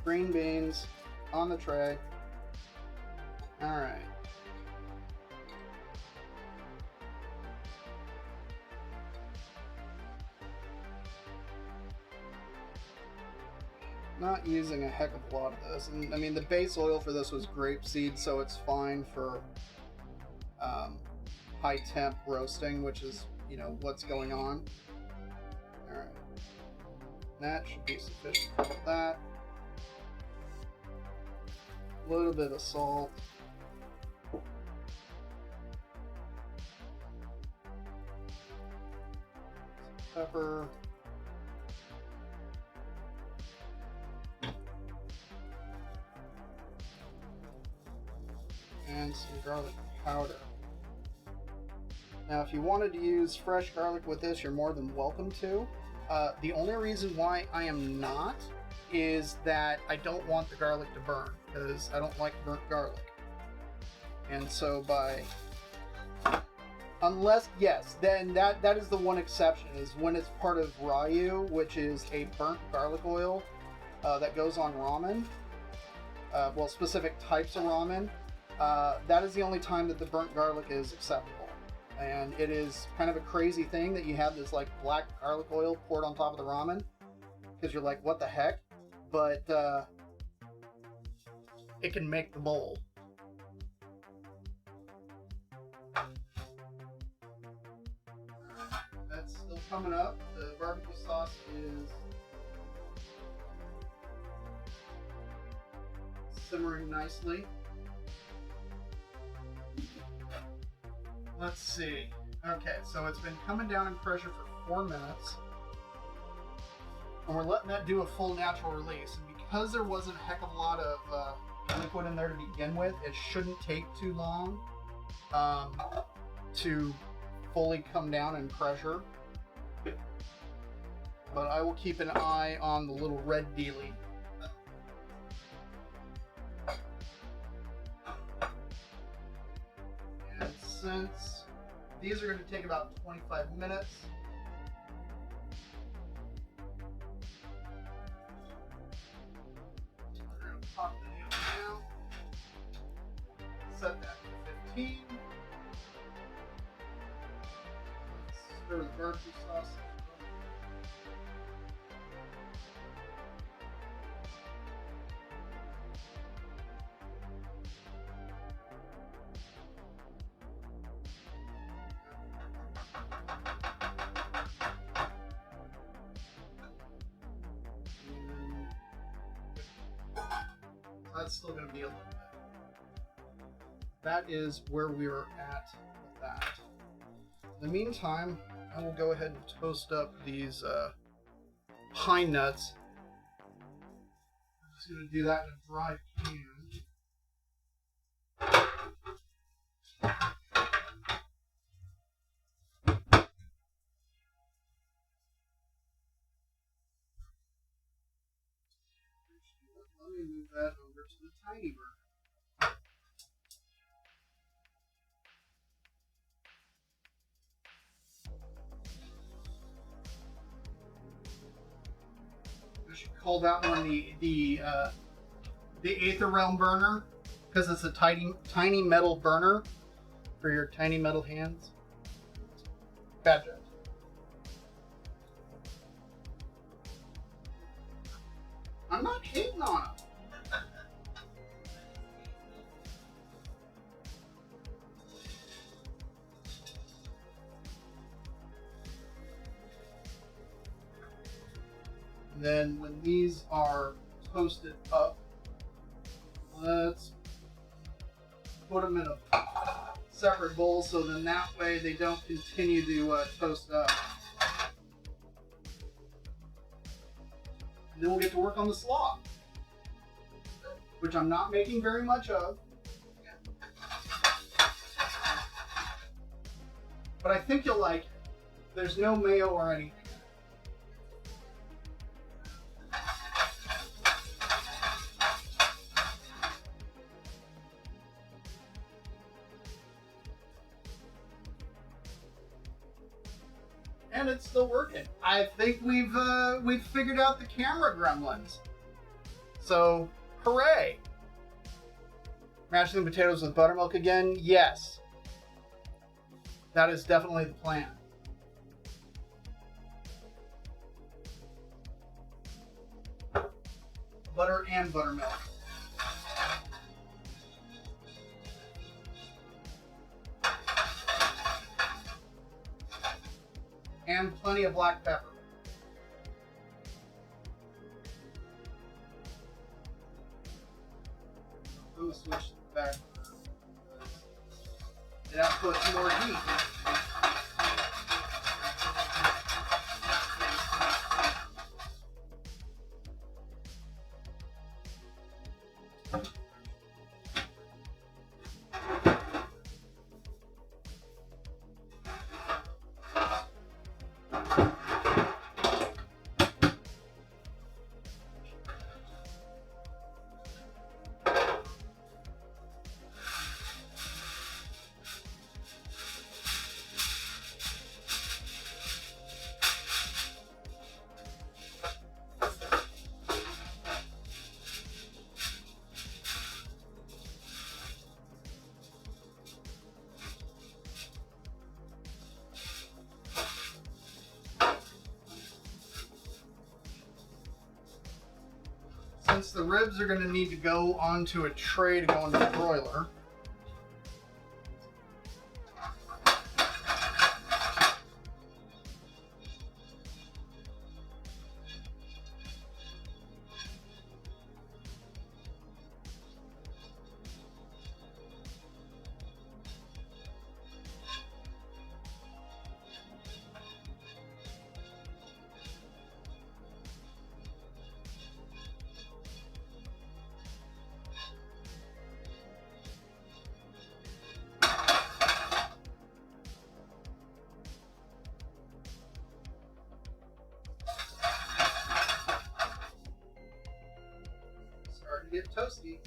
Green beans on the tray. Alright. Not using a heck of a lot of this. And, I mean, the base oil for this was grapeseed, so it's fine for high temp roasting, which is, what's going on. Alright. That should be sufficient for that. A little bit of salt. Some pepper. And some garlic powder. Now, if you wanted to use fresh garlic with this, you're more than welcome to. The only reason why I am not is that I don't want the garlic to burn, because I don't like burnt garlic. And so then that is the one exception, is when it's part of ryu, which is a burnt garlic oil that goes on ramen. Well, specific types of ramen. That is the only time that the burnt garlic is acceptable. And it is kind of a crazy thing that you have this like black garlic oil poured on top of the ramen, because you're like, what the heck? But it can make the bowl. That's still coming up. The barbecue sauce is simmering nicely. Let's see. Okay, so it's been coming down in pressure for 4 minutes. And we're letting that do a full natural release. And because there wasn't a heck of a lot of liquid in there to begin with, it shouldn't take too long to fully come down in pressure. But I will keep an eye on the little red dealie. And since these are going to take about 25 minutes, we're going to pop the deal down, set that to 15, stir the barbecue sauce. That's still going to be a little bit. That is where we are at with that. In the meantime, I will go ahead and toast up these pine nuts. I'm just going to do that in a dry pan. let me move that over to the tiny burner. I should call that one the Aether Realm burner, because it's a tiny metal burner for your tiny metal hands. Bad joke. I'm not hating on him. And then when these are toasted up, let's put them in a separate bowl so then that way they don't continue to toast up. And then we'll get to work on the slaw, which I'm not making very much of. But I think you'll like it. There's no mayo or anything. And it's still working. I think we've figured out the camera gremlins. So, hooray! Mashing the potatoes with buttermilk again? Yes. That is definitely the plan. Butter and buttermilk. And plenty of black pepper. I'm going to switch to the back. It outputs more heat. Since the ribs are going to need to go onto a tray to go into the broiler, get toasty.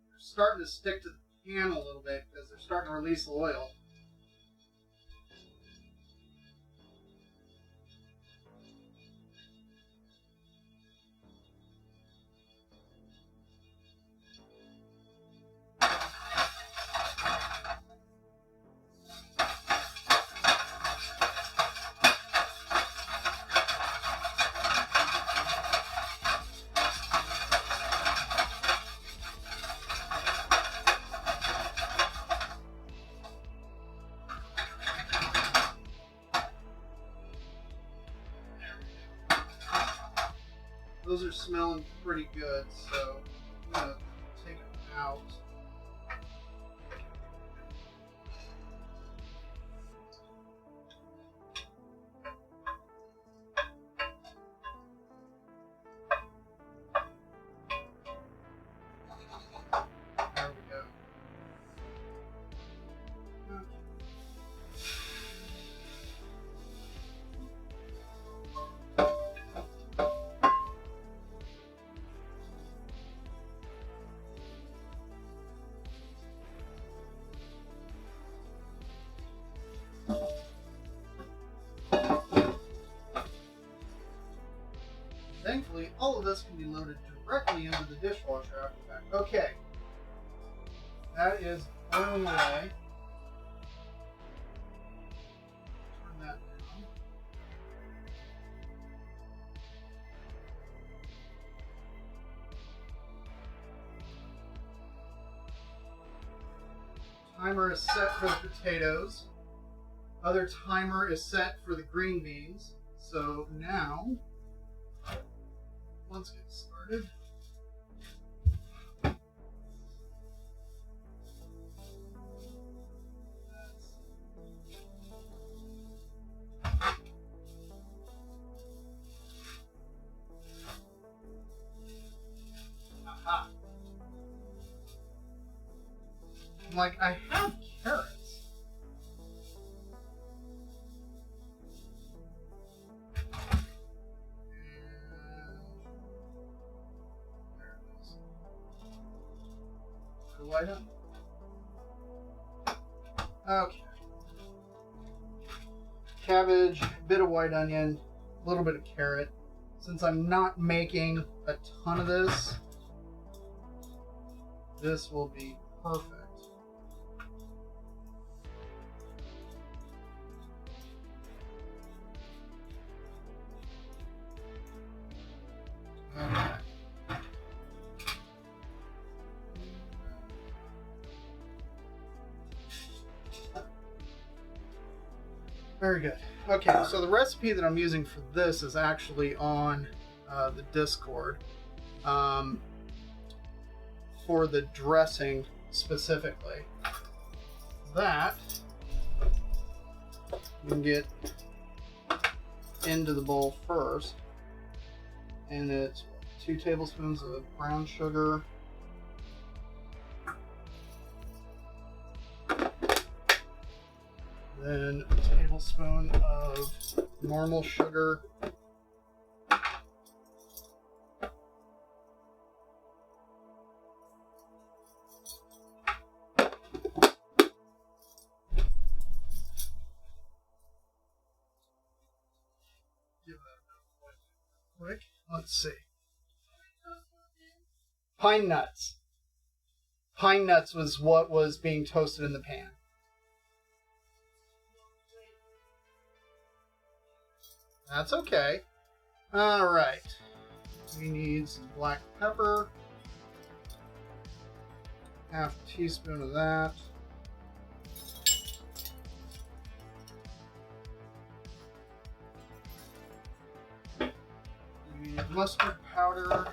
They're starting to stick to the pan a little bit because they're starting to release oil. Those are smelling pretty good, so I'm going to take them out. All of this can be loaded directly into the dishwasher after that. Okay. That is boiling away. Turn that down. Timer is set for the potatoes. Other timer is set for the green beans. So now, let's get started. Aha. Like, I have carrots. White onion. Okay. Cabbage, bit of white onion, a little bit of carrot. Since I'm not making a ton of this, this will be perfect. Okay. Very good. Okay, so the recipe that I'm using for this is actually on the Discord for the dressing specifically. That you can get into the bowl first, and it's 2 tablespoons of brown sugar. Then a tablespoon of normal sugar. Give that a quick. Let's see. Pine nuts. Pine nuts was what was being toasted in the pan. That's okay. Alright. We need some black pepper. Half a teaspoon of that. We need mustard powder,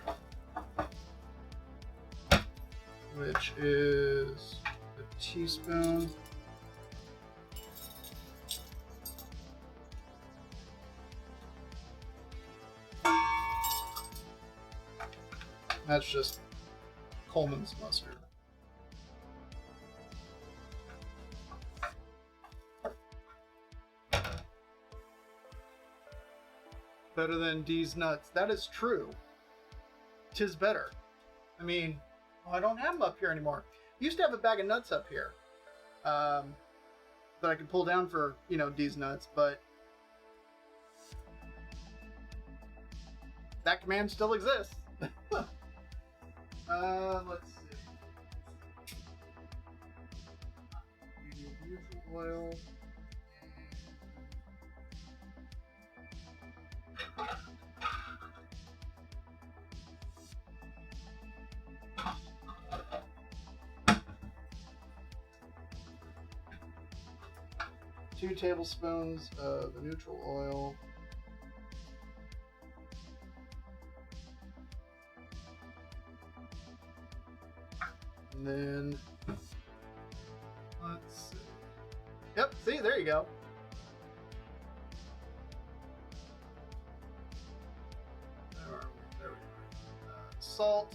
which is a teaspoon. That's just Coleman's mustard. Better than D's nuts. That is true. 'Tis better. I mean, I don't have them up here anymore. I used to have a bag of nuts up here that I could pull down for, D's nuts, but that command still exists. Let's see. We need neutral oil. Two tablespoons of the neutral oil. And then, let's see. Yep, see, there you go. There we go. Salt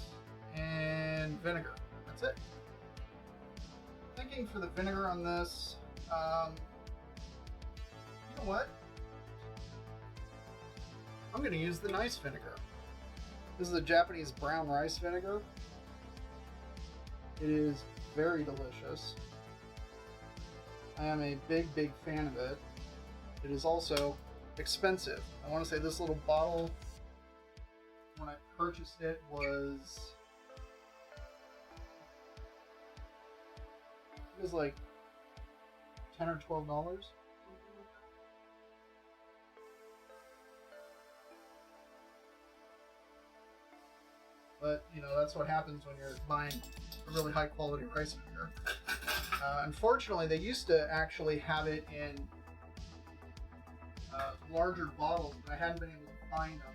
and vinegar. That's it. Thinking for the vinegar on this, you know what? I'm going to use the nice vinegar. This is a Japanese brown rice vinegar. It is very delicious. I am a big fan of it. It is also expensive. I want to say this little bottle when I purchased it was like $10 or $12. But, you know, that's what happens when you're buying a really high quality rice vinegar. Unfortunately, they used to actually have it in larger bottles, but I hadn't been able to find them.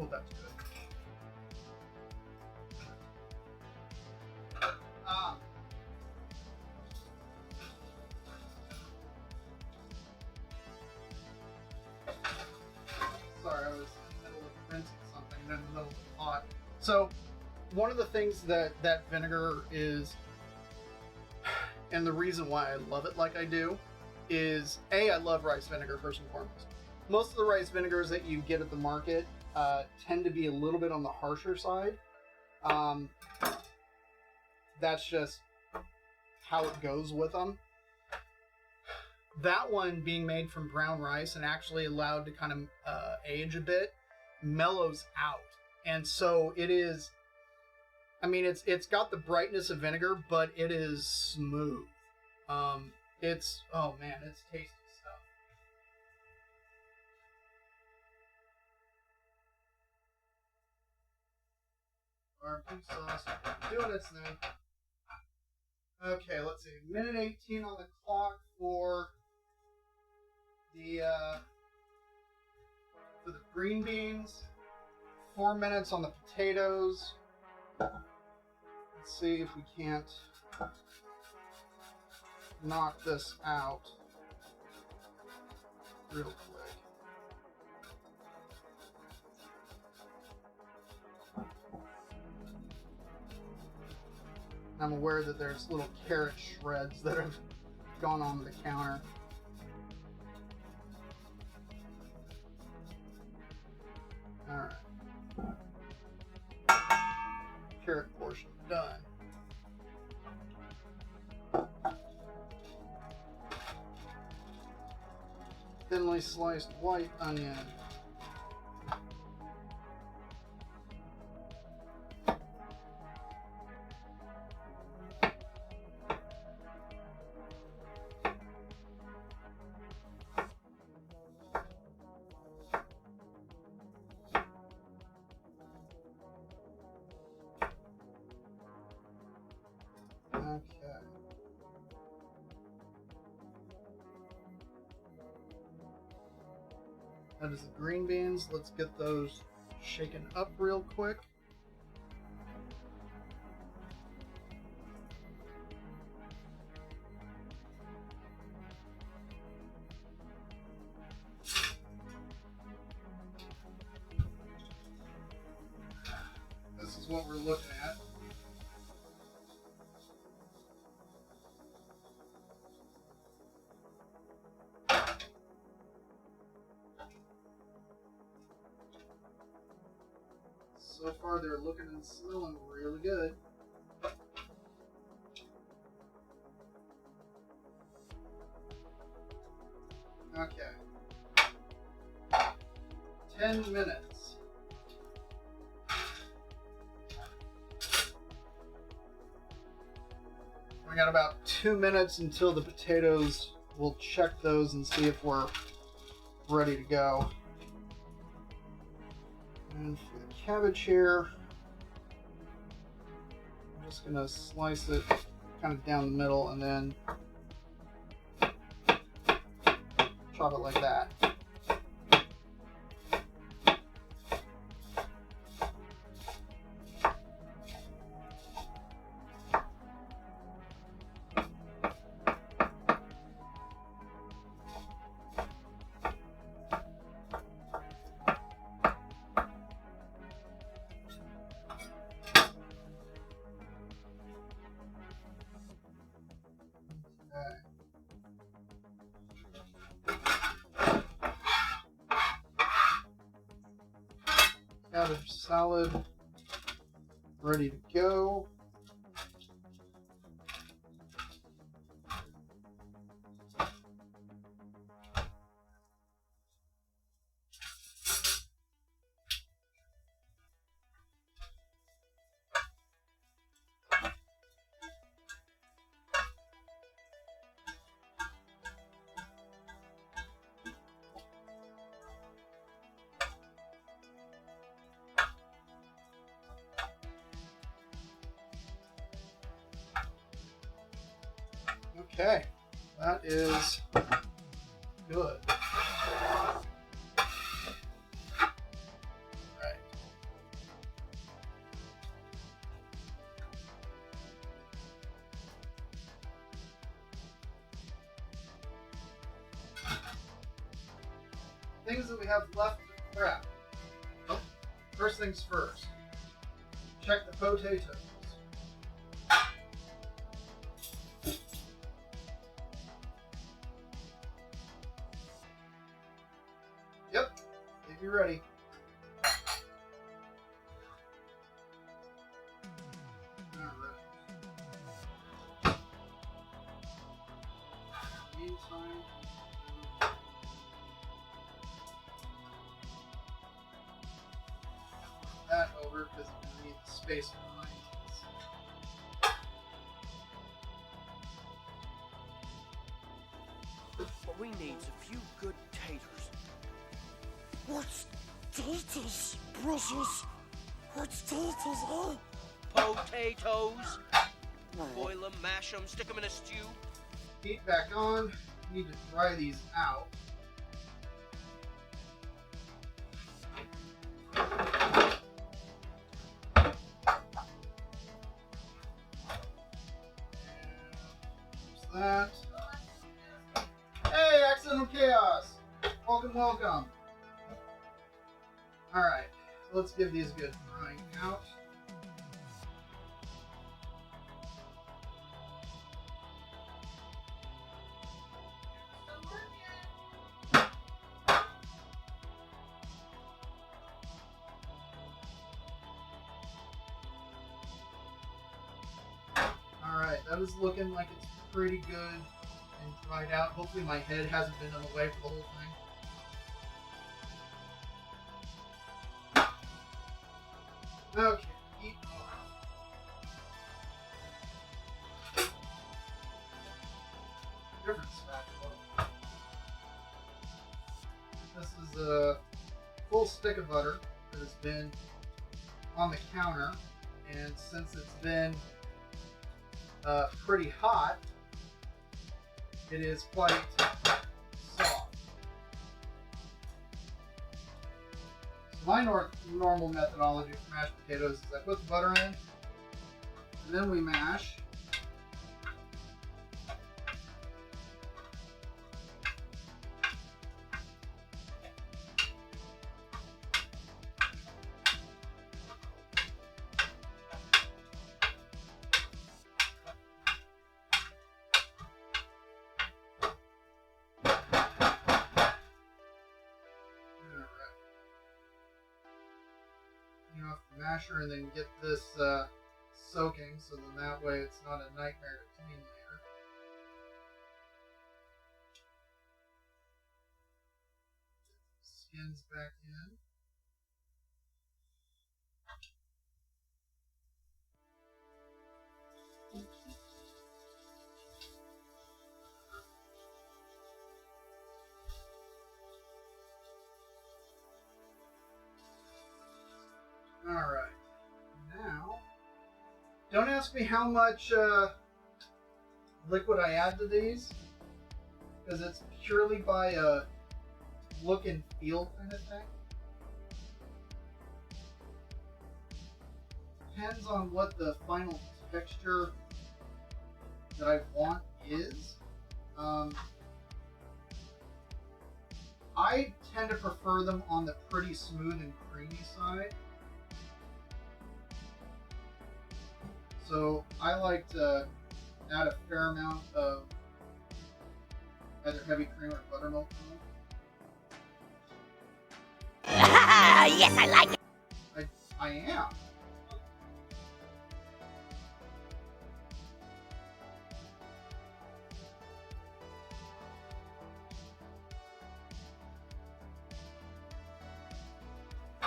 Oh, that's good. Sorry, I was in the middle of rinsing something and in the middle of the pot. So, one of the things that vinegar is, and the reason why I love it like I do, is I love rice vinegar first and foremost. Most of the rice vinegars that you get at the market tend to be a little bit on the harsher side. That's just how it goes with them. That one, being made from brown rice and actually allowed to kind of age a bit, mellows out. And so it is, I mean, it's got the brightness of vinegar, but it is smooth. It's, oh man, it's tasty stuff. Barbecue sauce, doing its thing. Okay, let's see. Minute 18 on the clock for the green beans. 4 minutes on the potatoes. Let's see if we can't knock this out real quick. I'm aware that there's little carrot shreds that have gone on the counter. Alright. Carrot portion done. Thinly sliced white onion. Okay. That is the green beans. Let's get those shaken up real quick. This is what we're looking at. So far, they're looking and smelling really good. Okay. 10 minutes. We got about 2 minutes until the potatoes. We'll check those and see if we're ready to go. And for the cabbage here, I'm just going to slice it kind of down the middle and then chop it like that. cabbage salad ready to go. Okay, that is good. Right. Things that we have left to prep. First things first. Check the potatoes. Get you ready. Alright. Meantime, that over because we need the space behind us. What we need is a few good taters. What's taters, precious? What's taters, huh? Potatoes. Boil them, mash them, stick them in a stew. Heat back on. Need to dry these out. There's that. Hey, Accidental Chaos! Welcome, welcome. Alright, let's give these a good drying out. Alright, that is looking like it's pretty good and dried out. Hopefully my head hasn't been in the way for the whole thing. Okay, eat. Different spatula. This is a full stick of butter that has been on the counter, and since it's been pretty hot, it is quite soft. My normal methodology for mashed potatoes is I put the butter in, and then we mash. Off the masher and then get this soaking, so then that way it's not a nightmare to clean later. Skins back in. Alright, now, don't ask me how much liquid I add to these, because it's purely by a look and feel kind of thing. Depends on what the final texture that I want is. I tend to prefer them on the pretty smooth and creamy side. So I like to add a fair amount of either heavy cream or buttermilk to them. Yes, I like it. I I am.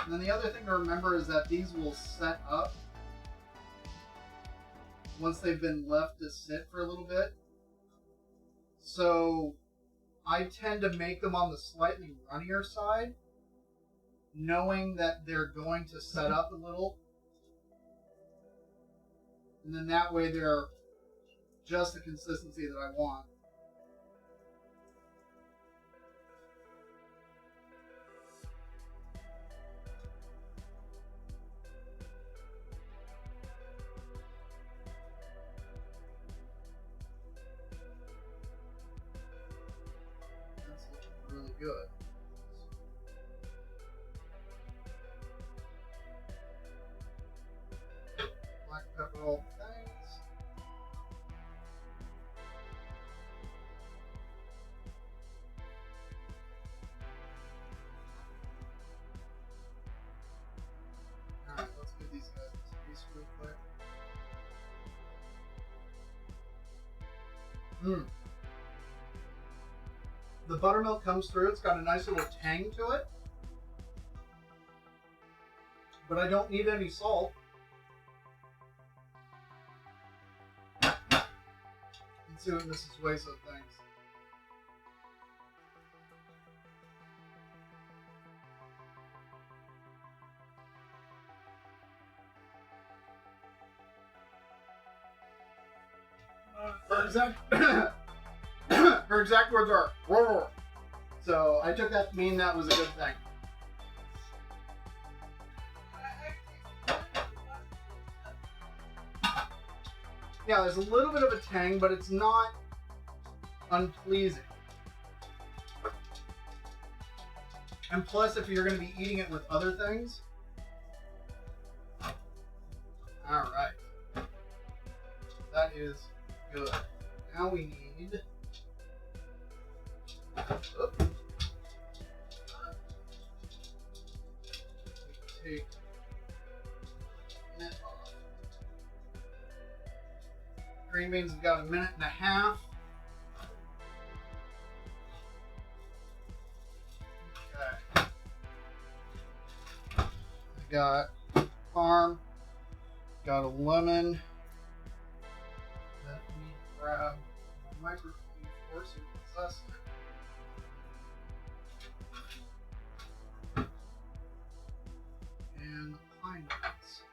And then the other thing to remember is that these will set up once they've been left to sit for a little bit. So I tend to make them on the slightly runnier side, knowing that they're going to set up a little. And then that way they're just the consistency that I want. That's looking really good. Black pepper all things. Alright, let's give these guys a taste real quick. The buttermilk comes through, it's got a nice little tang to it. But I don't need any salt. Let's see what Mrs. Wayso thinks. Her exact words are "roar." So I took that to mean that was a good thing. Yeah, there's a little bit of a tang, but it's not unpleasing. And plus, if you're going to be eating it with other things. Alright. That is good. Now we need... Take net off. Green beans have got a minute and a half. Okay. I got parm. Got a lemon. Let me grab my microphone for some assessment. And pine nuts.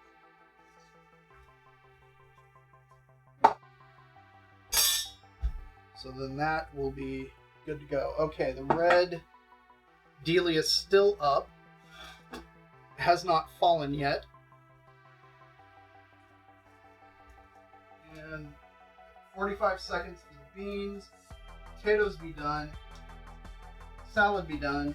So then that will be good to go. Okay, the red dealie is still up. Has not fallen yet. And 45 seconds for the beans. Potatoes be done. Salad be done.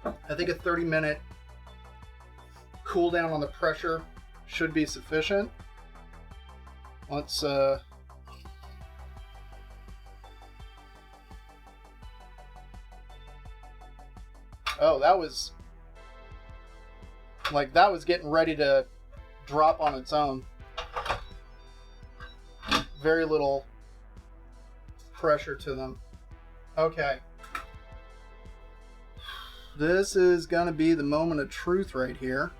I think a 30-minute cool down on the pressure should be sufficient. Let's oh, that was getting ready to drop on its own. Very little pressure to them. Okay. This is going to be the moment of truth right here.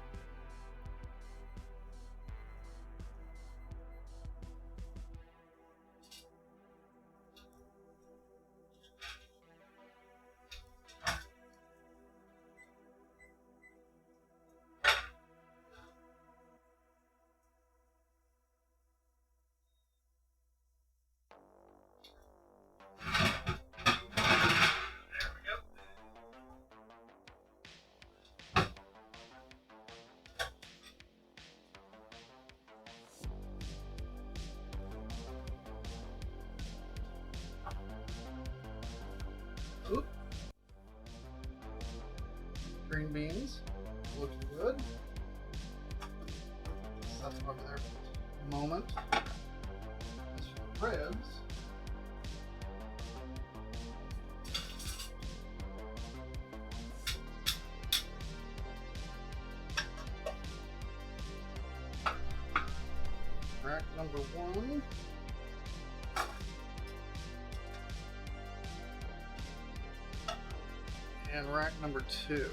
Oop. Green beans, looking good. That's over there for a moment. As for ribs, Rack number 1. And rack number 2.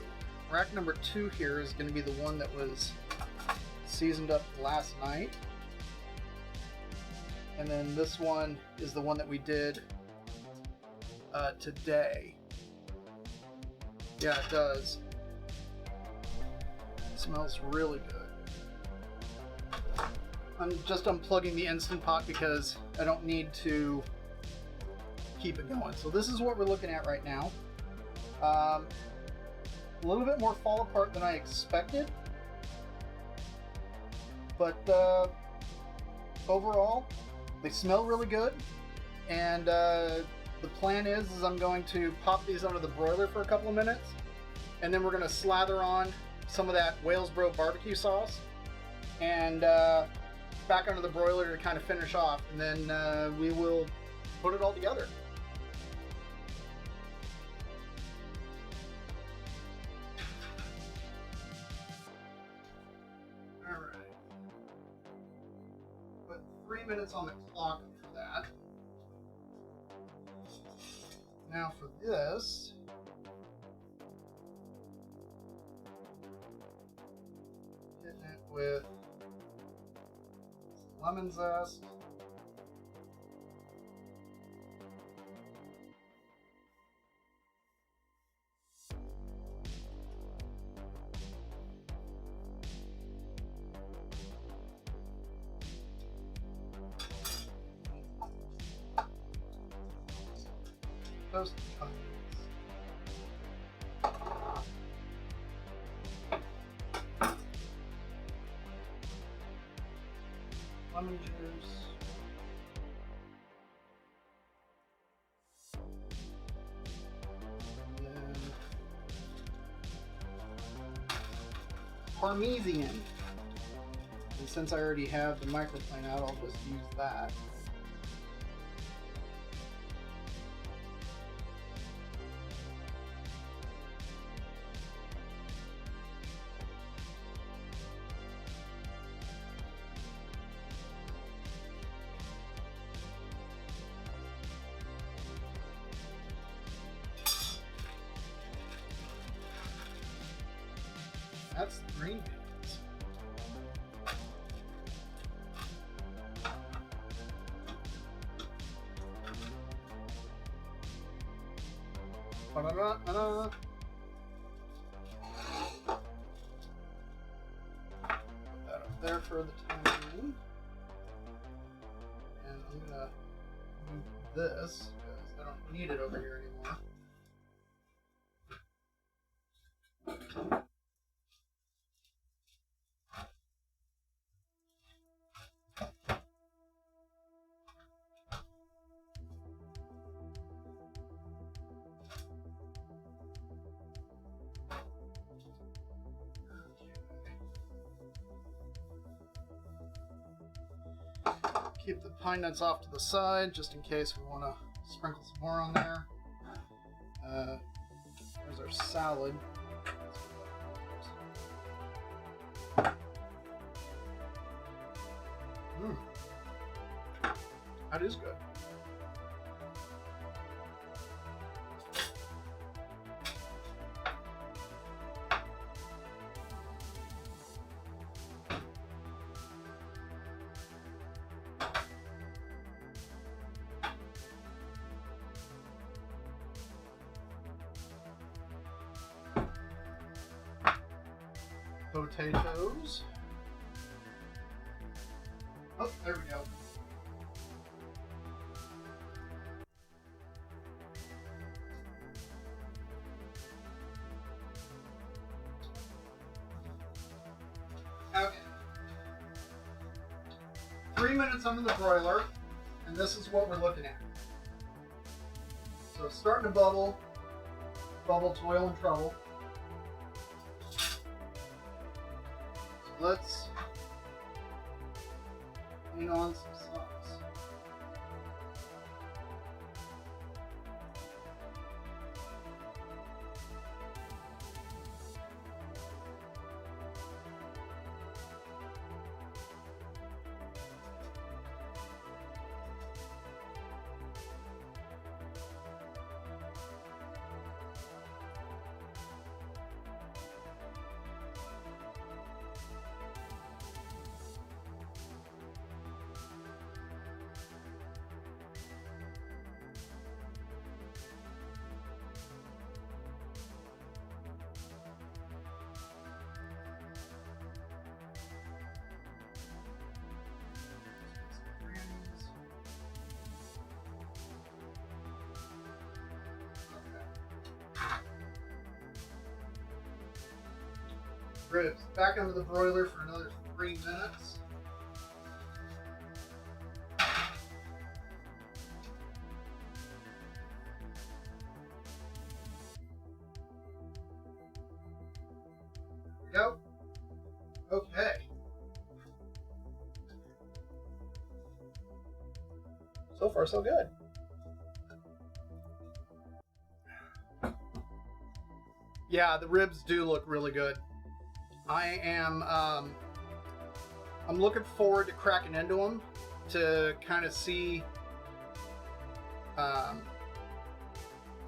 Rack number 2 here is going to be the one that was seasoned up last night. And then this one is the one that we did today. Yeah, it does. It smells really good. I'm just unplugging the Instant Pot because I don't need to keep it going. So this is what we're looking at right now. A little bit more fall apart than I expected. But overall, they smell really good. And the plan is I'm going to pop these under the broiler for a couple of minutes. And then we're going to slather on some of that Walesboro barbecue sauce. And back under the broiler to kind of finish off. And then we will put it all together. Alright. Put 3 minutes on the clock for that. Now for this, hitting it with lemon zest, toasted onions. Lemon juice. And then Parmesan. And since I already have the microplane out, I'll just use that. That's the green beans. Ba-da-da-da-da. Put that up there for the time being. And I'm gonna move this because I don't need it over here anymore. Keep the pine nuts off to the side just in case we want to sprinkle some more on there. There's our salad. That is good. Potatoes. Oh, there we go. Okay. 3 minutes under the broiler, and this is what we're looking at. So it's starting to bubble. Bubble, toil, and trouble. Let's hang on some sauce. Ribs. Back into the broiler for another 3 minutes. There we go. Okay. So far, so good. Yeah, the ribs do look really good. I'm looking forward to cracking into them to kind of see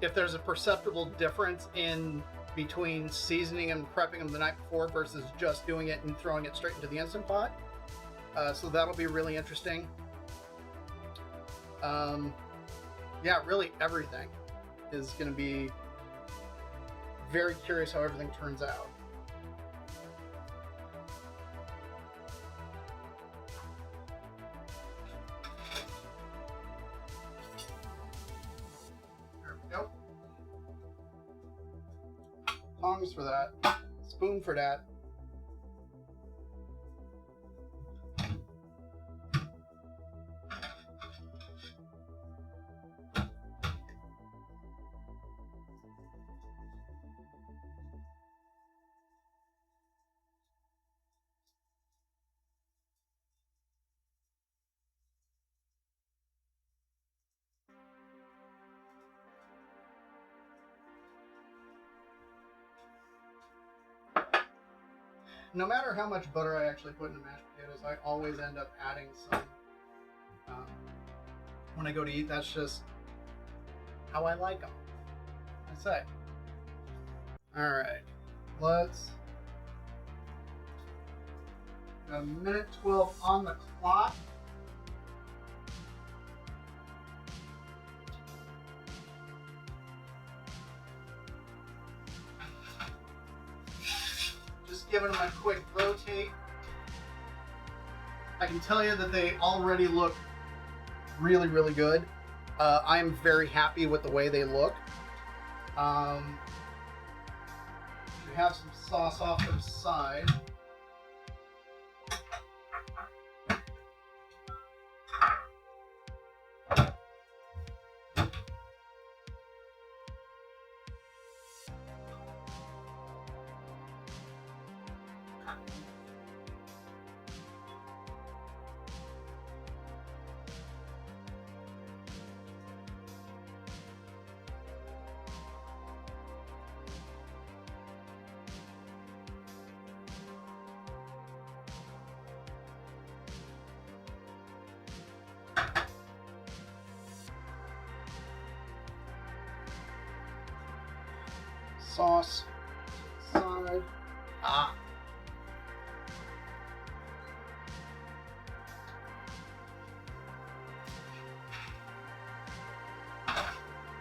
if there's a perceptible difference in between seasoning and prepping them the night before versus just doing it and throwing it straight into the Instant Pot. So that'll be really interesting. Yeah, really everything is going to be very curious how everything turns out. There we go. Tongs for that. Spoon for that. No matter how much butter I actually put in the mashed potatoes, I always end up adding some when I go to eat. That's just how I like them. I say. Alright, let's... Got a minute 12 on the clock. Giving them a quick rotate. I can tell you that they already look really, really good. I'm very happy with the way they look. We have some sauce off to the side. Sauce side. Ah.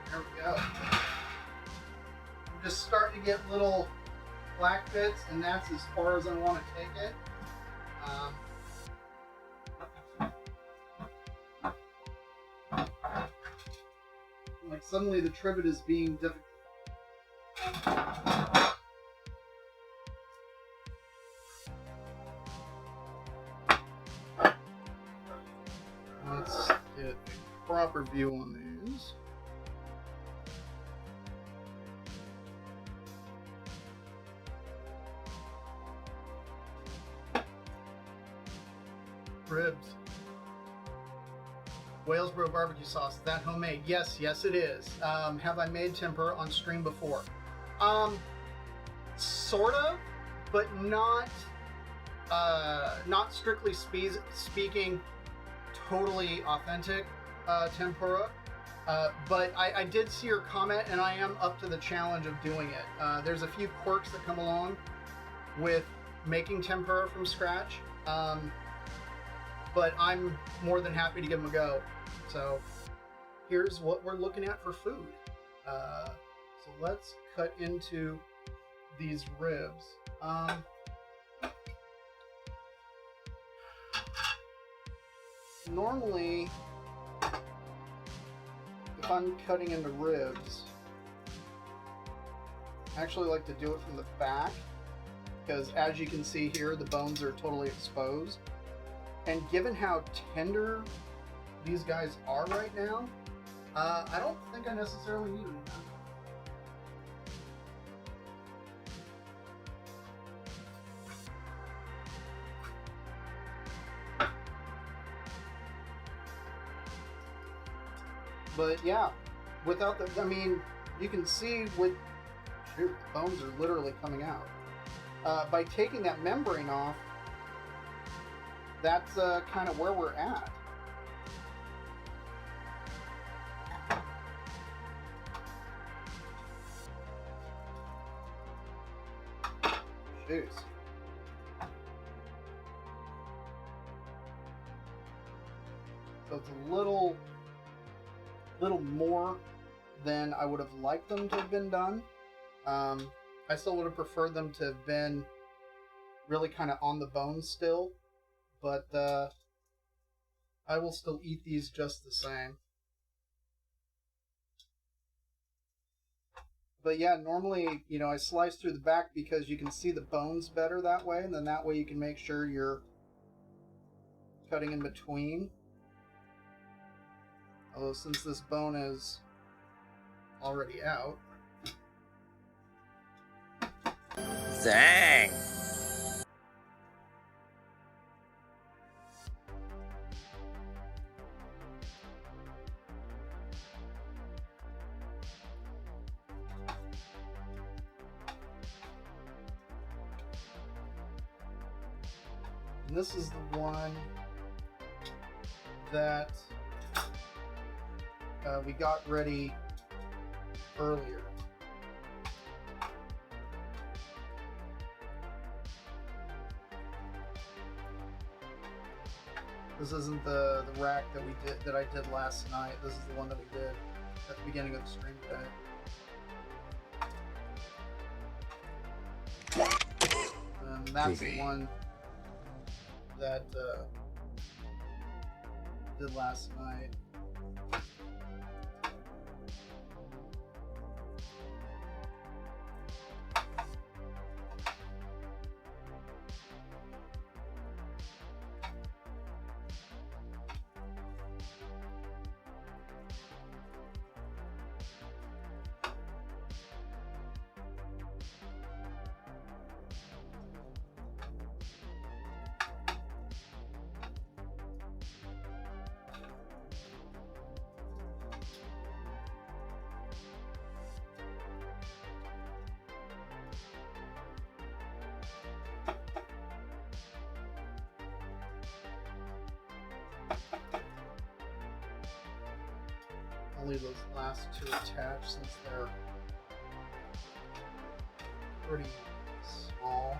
There we go. I'm just starting to get little black bits, and that's as far as I want to take it. Like suddenly the trivet is being difficult. Let's get a proper view on these. Ribs. Walesboro barbecue sauce. Is that homemade? Yes, yes it is. Have I made tempura on stream before? Sort of, but not strictly speaking totally authentic tempura. But I did see your comment, and I am up to the challenge of doing it. There's a few quirks that come along with making tempura from scratch, but I'm more than happy to give them a go. So here's what we're looking at for food. So let's cut into these ribs. Normally, if I'm cutting into ribs, I actually like to do it from the back, because as you can see here, the bones are totally exposed. And given how tender these guys are right now, I don't think I necessarily need them. But yeah, without the, I mean, you can see with, shoot, the bones are literally coming out. By taking that membrane off, that's kind of where we're at. Jeez. So it's a little more than I would have liked them to have been done. I still would have preferred them to have been really kind of on the bone still, but I will still eat these just the same. But yeah, normally, you know, I slice through the back because you can see the bones better that way, and then that way you can make sure you're cutting in between. Although since this bone is already out. Dang! And this is the one that we got ready earlier. This isn't the rack that I did last night. This is the one that we did at the beginning of the stream today. And that's the one that did last night. I'll leave those last two attached since they're pretty small.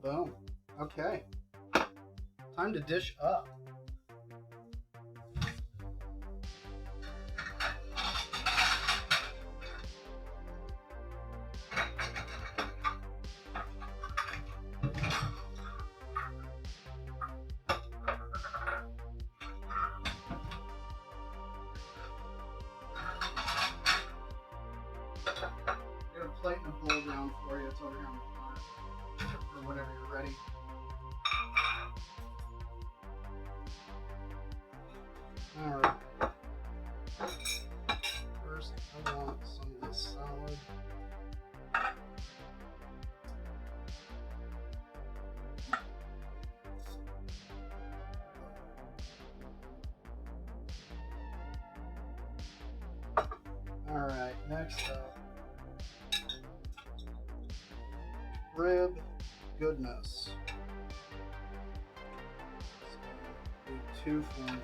Boom. Okay. Time to dish up. Plate and a bowl down for you. It's over here on the front. Or whenever you're ready. Alright. First, I want some of this salad. Alright, next up. Rib goodness. So, do two from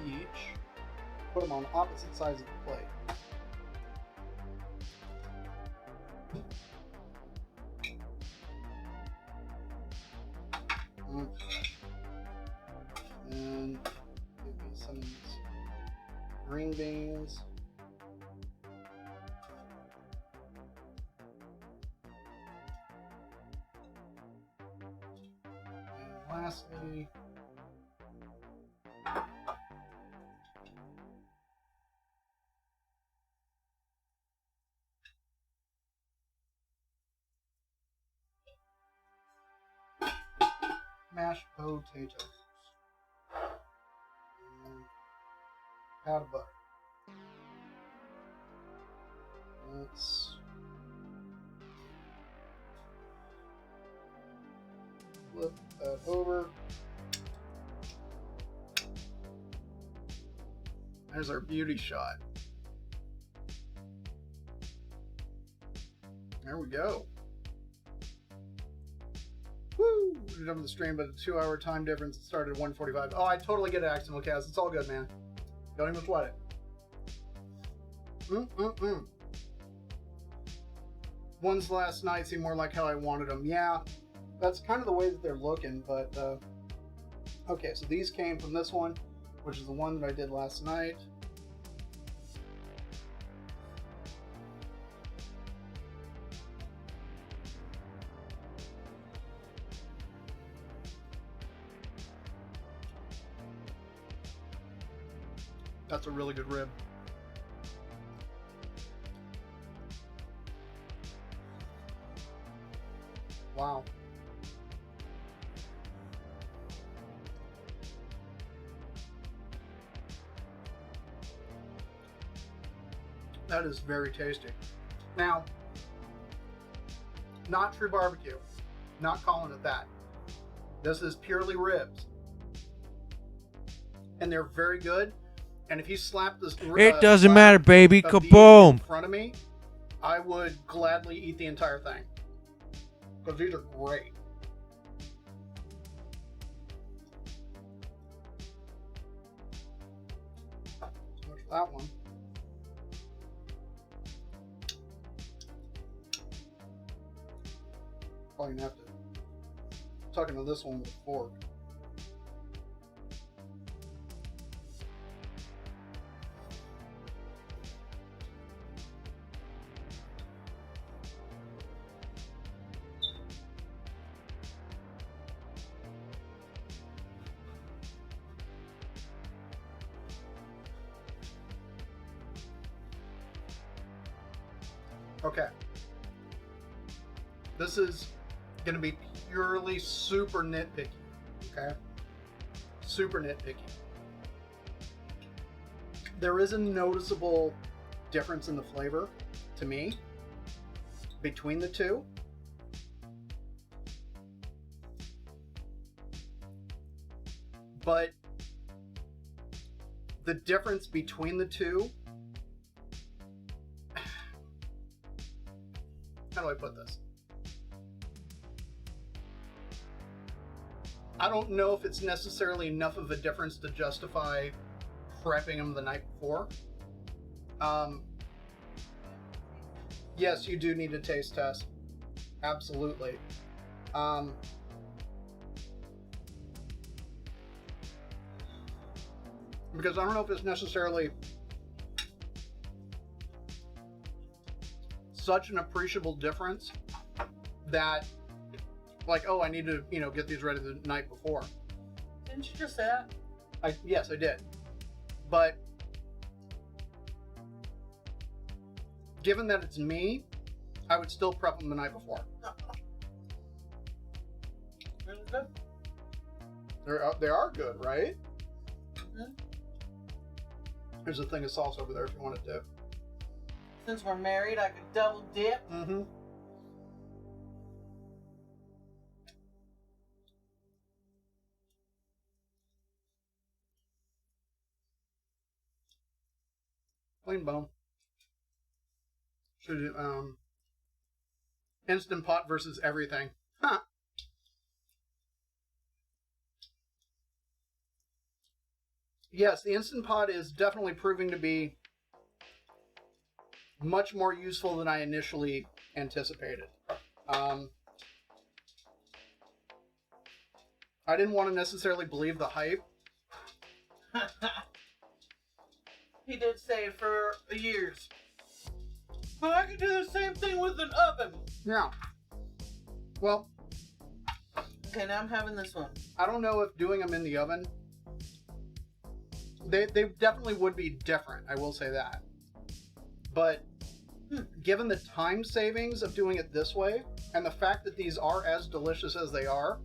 each. Put them on opposite sides of the plate. And give me some of these green beans. lastly, mashed potatoes. Out of butter. Let's flip that over. There's our beauty shot. There we go. Woo! We're done with the stream, but a 2-hour time difference. It started at 1:45. Oh, I totally get it, Accidental Cast. It's all good, man. Don't even sweat it. Ones last night seem more like how I wanted them. Yeah, that's kind of the way that they're looking, but okay, so these came from this one, which is the one that I did last night. That's a really good rib. Wow. That is very tasty. Now, not true barbecue. Not calling it that. This is purely ribs. And they're very good. And if you slap this, it doesn't matter, baby. Kaboom! In front of me, I would gladly eat the entire thing because these are great. So much for that one. Probably gonna have to tuck into this one with a fork. Okay. This is going to be purely super nitpicky. Okay? Super nitpicky. There is a noticeable difference in the flavor, to me, between the two. But the difference between the two, how do I put this? I don't know if it's necessarily enough of a difference to justify prepping them the night before. Yes, you do need a taste test. Absolutely. Because I don't know if it's necessarily such an appreciable difference that, like, oh, I need to, get these ready the night before. Didn't you just say that? Yes, I did. But given that it's me, I would still prep them the night before. Really good. They are good, right? Mm-hmm. There's a thing of sauce over there if you want to dip. Since we're married, I could double dip. Mm-hmm. Plain bone. Should Instant Pot versus everything. Huh. Yes, the Instant Pot is definitely proving to be much more useful than I initially anticipated. I didn't want to necessarily believe the hype. He did say it for years. But I could do the same thing with an oven. Yeah. Well, Okay, now I'm having this one. I don't know if doing them in the oven, they definitely would be different. I will say that. But given the time savings of doing it this way, and the fact that these are as delicious as they are,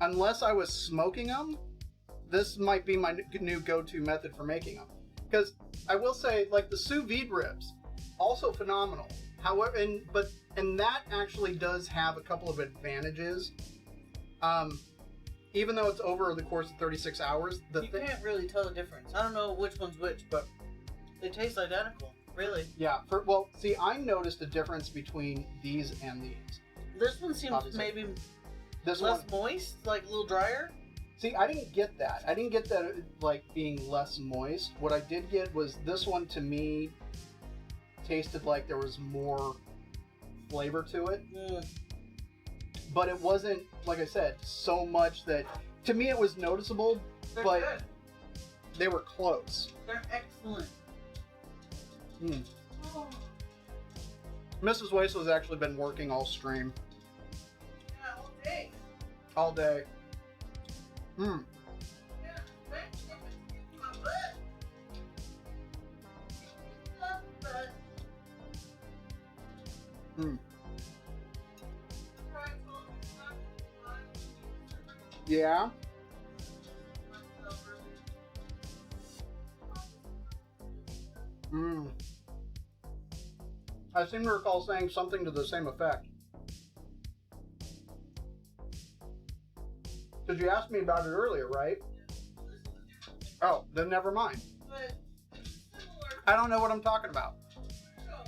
unless I was smoking them, this might be my new go-to method for making them. Because I will say, like the sous vide ribs, also phenomenal. However, and that actually does have a couple of advantages. Even though it's over the course of 36 hours, You can't really tell the difference. I don't know which one's which, but they taste identical. Really. Yeah. See, I noticed a difference between these and these. This one seems Obviously. maybe This less one, moist, like a little drier. see, I didn't get that. I didn't get that like being less moist. What I did get was this one to me tasted like there was more flavor to it. But it wasn't, like I said, so much that to me it was noticeable, They're but good. they were close. They're excellent. Oh. Mrs. Waisel has actually been working all stream, Yeah, all day. all day. Yeah, thanks for kicking my butt. Kicking my butt. Right, told you not to lie. Yeah. Myself I seem to recall saying something to the same effect. Because you asked me about it earlier, right? Oh, then never mind. But similar. I don't know what I'm talking about. So,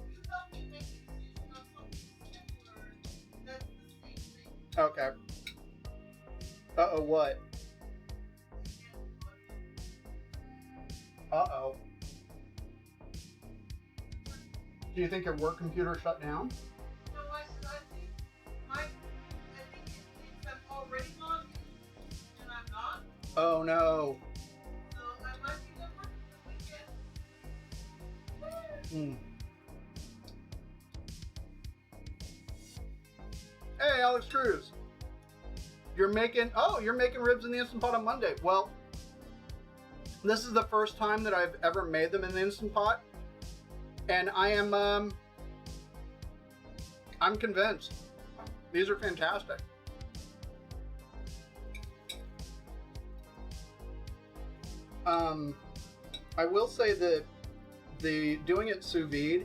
you helped me make a decision on something similar. That's the same thing. Okay. Uh-oh, what? Uh-oh. Do you think your work computer shut down? So I think it thinks I'm already logged in, and I'm not. Oh, no. So I might be done working this weekend. Hey, Alex Cruz. You're making ribs in the Instant Pot on Monday. Well, this is the first time that I've ever made them in the Instant Pot. And I am, I'm convinced. These are fantastic. I will say that doing it sous vide,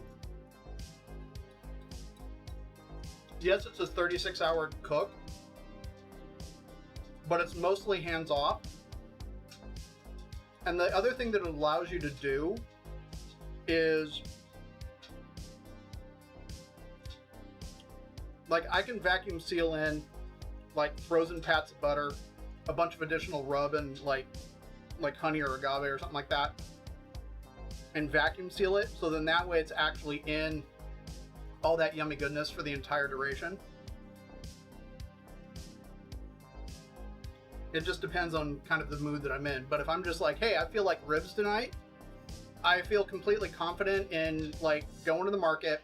yes, it's a 36-hour cook, but it's mostly hands-off. And the other thing that it allows you to do is, like, I can vacuum seal in, like, frozen pats of butter, a bunch of additional rub, and, like honey or agave or something like that, and vacuum seal it, so then that way it's actually in all that yummy goodness for the entire duration. It just depends on kind of the mood that I'm in. But if I'm just like, hey, I feel like ribs tonight, I feel completely confident in, like, going to the market,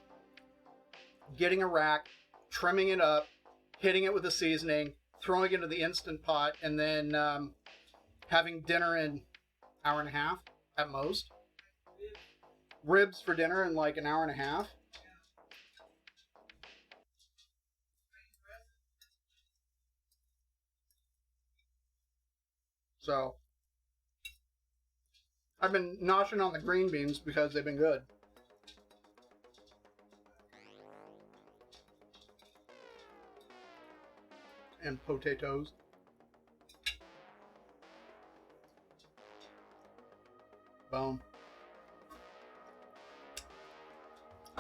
getting a rack, trimming it up, hitting it with a seasoning, throwing it into the Instant Pot, and then having dinner in an hour and a half at most. Ribs for dinner in like an hour and a half. So I've been noshing on the green beans because they've been good. And potatoes. Boom.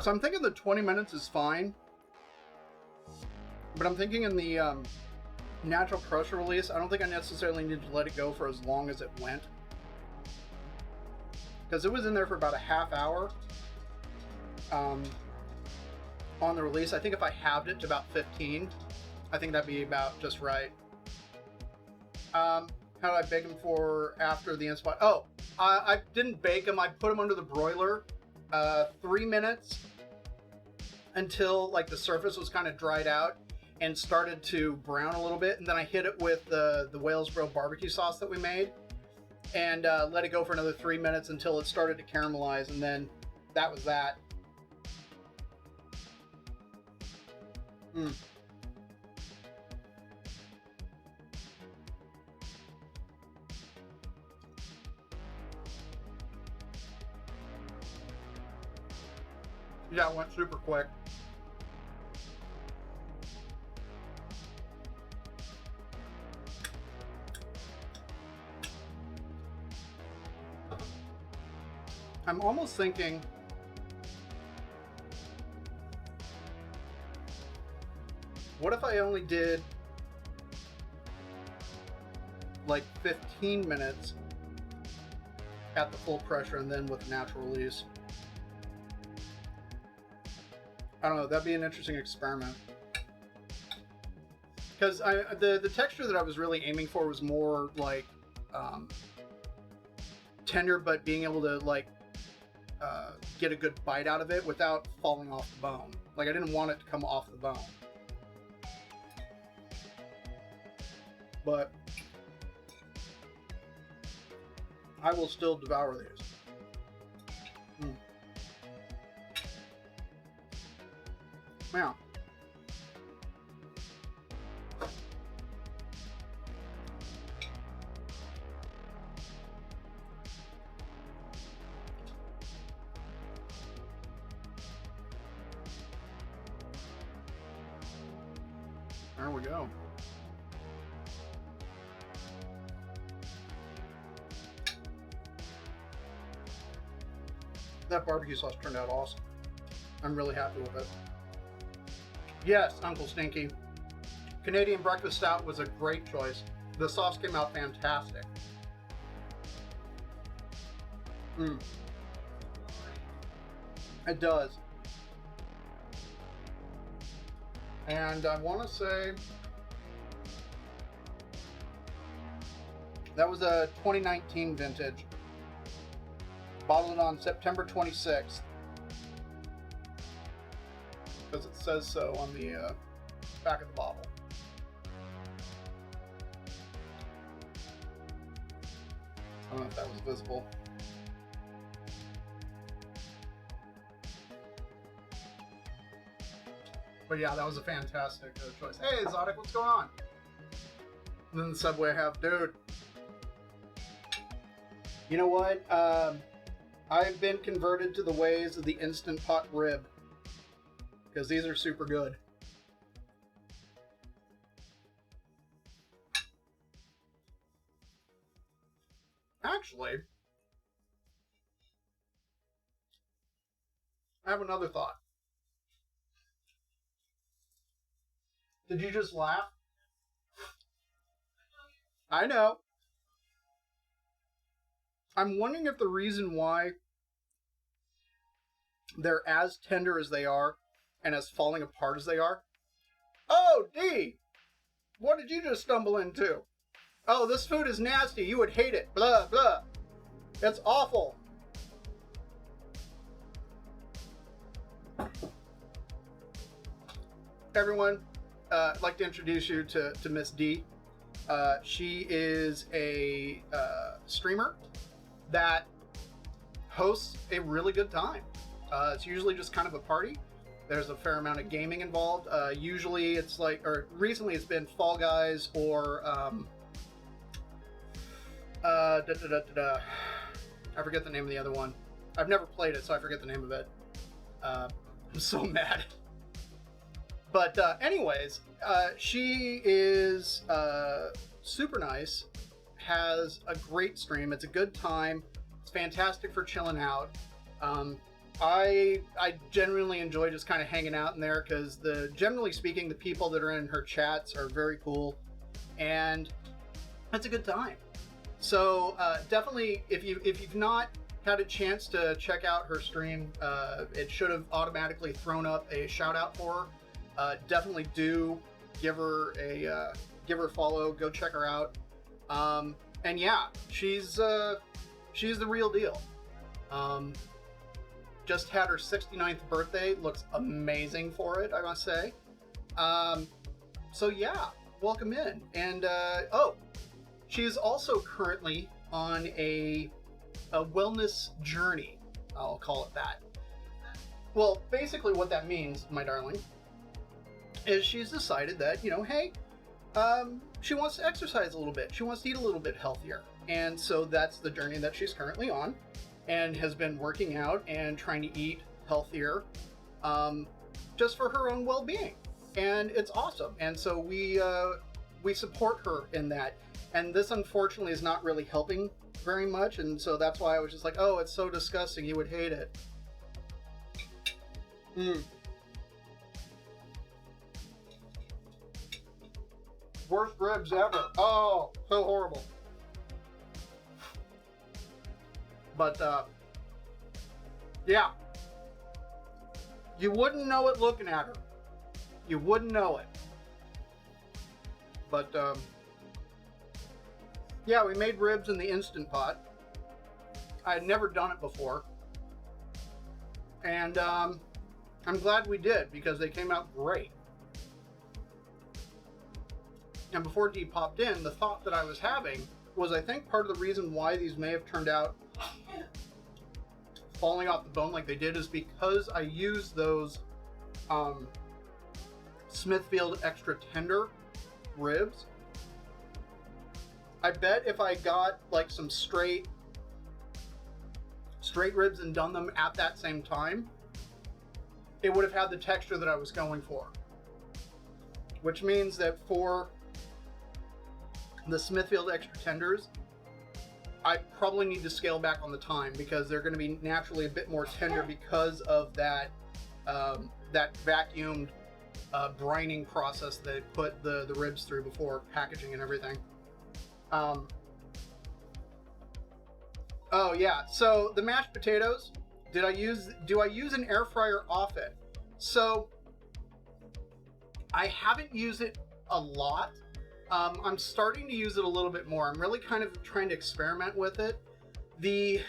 So I'm thinking the 20 minutes is fine. But I'm thinking in the natural pressure release, I don't think I necessarily need to let it go for as long as it went. Because it was in there for about a half hour on the release. I think if I halved it to about 15, I think that'd be about just right. How did I bake them for after the Instant Pot? Oh, I didn't bake them. I put them under the broiler 3 minutes until like the surface was kind of dried out and started to brown a little bit. And then I hit it with the Walesboro barbecue sauce that we made and let it go for another 3 minutes until it started to caramelize. And then that was that. Mm. Yeah, it went super quick. I'm almost thinking what if I only did like 15 minutes at the full pressure and then with natural release? I don't know, that'd be an interesting experiment. Because the texture that I was really aiming for was more like tender, but being able to like get a good bite out of it without falling off the bone. Like I didn't want it to come off the bone. But I will still devour these. Mm. Wow. There we go. That barbecue sauce turned out awesome. I'm really happy with it. Yes, Uncle Stinky. Canadian Breakfast Stout was a great choice. The sauce came out fantastic. Mm. It does. And I want to say that was a 2019 vintage. Bottled on September 26th. Because it says so on the back of the bottle. I don't know if that was visible. But yeah, that was a fantastic choice. Hey, Exotic, what's going on? And then the Subway I have, dude. You know what? I've been converted to the ways of the Instant Pot rib. Because these are super good. Actually, I have another thought. Did you just laugh? I know. I'm wondering if the reason why they're as tender as they are and as falling apart as they are. Oh, D! What did you just stumble into? Oh, this food is nasty. You would hate it. Blah, blah. It's awful. Everyone, I'd like to introduce you to Miss D. She is a streamer that hosts a really good time. It's usually just kind of a party. There's a fair amount of gaming involved. Usually it's like, or recently it's been Fall Guys or, I forget the name of the other one. I've never played it, so I forget the name of it. I'm so mad. But anyways, she is super nice, has a great stream. It's a good time. It's fantastic for chilling out. I genuinely enjoy just kind of hanging out in there because generally speaking, the people that are in her chats are very cool, and it's a good time. So definitely, if you've not had a chance to check out her stream, it should have automatically thrown up a shout out for her. Definitely do give her a follow. Go check her out. And yeah, she's she's the real deal. Just had her 69th birthday. Looks amazing for it, I must say. So yeah, welcome in. And she is also currently on a wellness journey. I'll call it that. Well, basically what that means, my darling, is she's decided that, hey, she wants to exercise a little bit. She wants to eat a little bit healthier. And so that's the journey that she's currently on, and has been working out and trying to eat healthier, just for her own well-being. And it's awesome. And so we support her in that. And this, unfortunately, is not really helping very much. And so that's why I was just like, oh, it's so disgusting. You would hate it. Worst ribs ever. Oh, so horrible. But, yeah. You wouldn't know it looking at her. You wouldn't know it. But, yeah, we made ribs in the Instant Pot. I had never done it before. And, I'm glad we did, because they came out great. And before Dee popped in, the thought that I was having was, I think part of the reason why these may have turned out falling off the bone like they did is because I used those Smithfield extra tender ribs. I bet if I got like some straight ribs and done them at that same time, it would have had the texture that I was going for. Which means that for the Smithfield extra tenders, I probably need to scale back on the time, because they're going to be naturally a bit more tender because of that that vacuumed brining process they put the ribs through before packaging and everything. Oh yeah, so the mashed potatoes, do I use an air fryer often? So I haven't used it a lot. I'm starting to use it a little bit more. I'm really kind of trying to experiment with it. The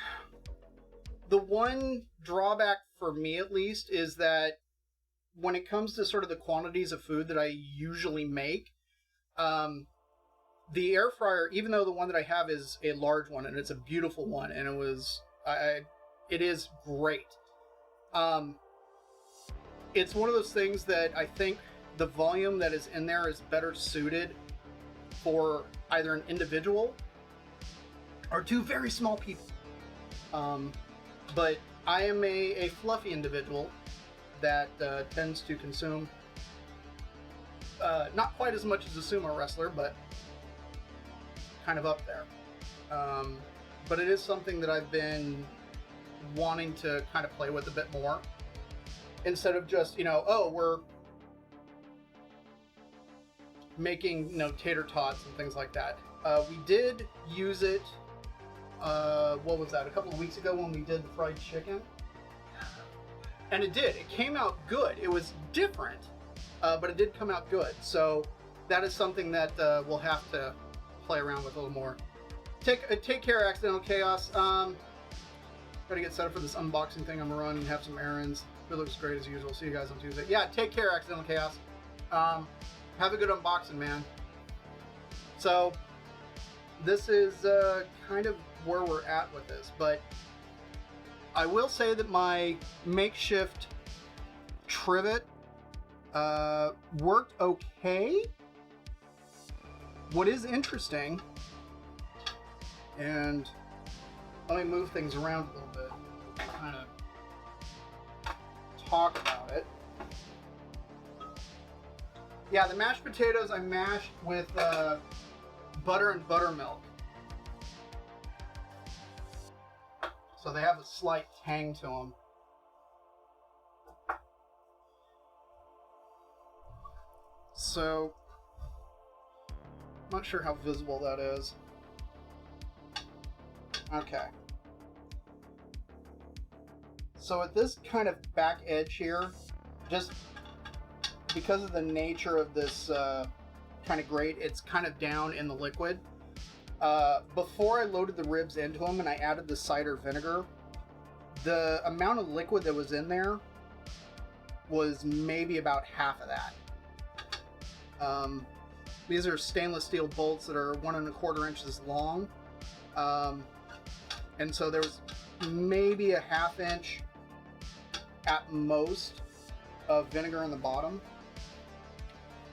one drawback for me, at least, is that when it comes to sort of the quantities of food that I usually make, the air fryer, even though the one that I have is a large one and it's a beautiful one, and it is great. It's one of those things that I think the volume that is in there is better suited for either an individual or two very small people. But I am a fluffy individual that tends to consume not quite as much as a sumo wrestler, but kind of up there. But it is something that I've been wanting to kind of play with a bit more, instead of just, oh, we're making, tater tots and things like that. We did use it, what was that, a couple of weeks ago when we did the fried chicken? And it came out good. It was different, but it did come out good. So that is something that we'll have to play around with a little more. Take care, Accidental Chaos. Gotta get set up for this unboxing thing I'm gonna run and have some errands. It looks great as usual. See you guys on Tuesday. Yeah, take care, Accidental Chaos. Have a good unboxing, man. So this is kind of where we're at with this, but I will say that my makeshift trivet worked okay. What is interesting, and let me move things around a little bit, kind of talk about it. Yeah, the mashed potatoes I mashed with butter and buttermilk. So they have a slight tang to them. So, I'm not sure how visible that is. Okay. So at this kind of back edge here, just because of the nature of this kind of grate, it's kind of down in the liquid. Before I loaded the ribs into them and I added the cider vinegar, the amount of liquid that was in there was maybe about half of that. These are stainless steel bolts that are 1¼ inches long. And so there was maybe a ½ inch at most of vinegar in the bottom.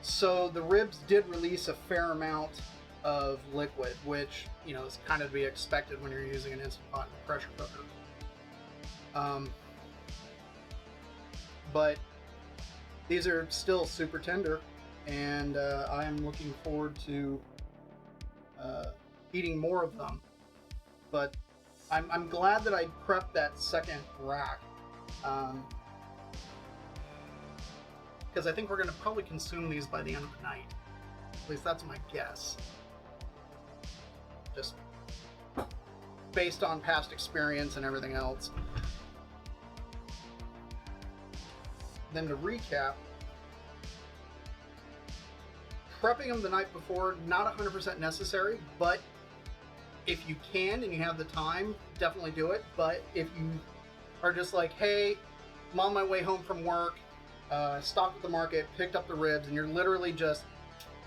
So the ribs did release a fair amount of liquid, which, you know, is kind of to be expected when you're using an Instant Pot and a pressure cooker. But these are still super tender, and I am looking forward to eating more of them. But I'm glad that I prepped that second rack, because I think we're going to probably consume these by the end of the night. At least that's my guess. Just based on past experience and everything else. Then to recap, prepping them the night before, not 100% necessary, but if you can and you have the time, definitely do it. But if you are just like, hey, I'm on my way home from work, stopped at the market, picked up the ribs, and you're literally just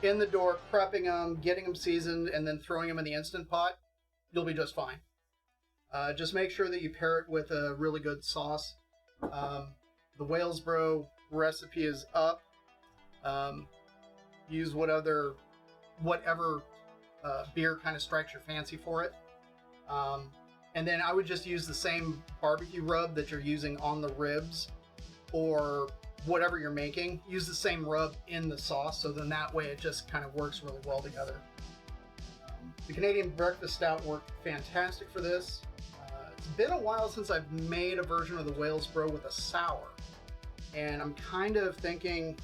in the door prepping them, getting them seasoned, and then throwing them in the Instant Pot, you'll be just fine. Just make sure that you pair it with a really good sauce. The Whalesboro recipe is up. Use whatever beer kind of strikes your fancy for it. And then I would just use the same barbecue rub that you're using on the ribs, or whatever you're making. Use the same rub in the sauce, so then that way it just kind of works really well together. The Canadian Breakfast Stout worked fantastic for this. It's been a while since I've made a version of the Whalesboro with a sour, and I'm kind of thinking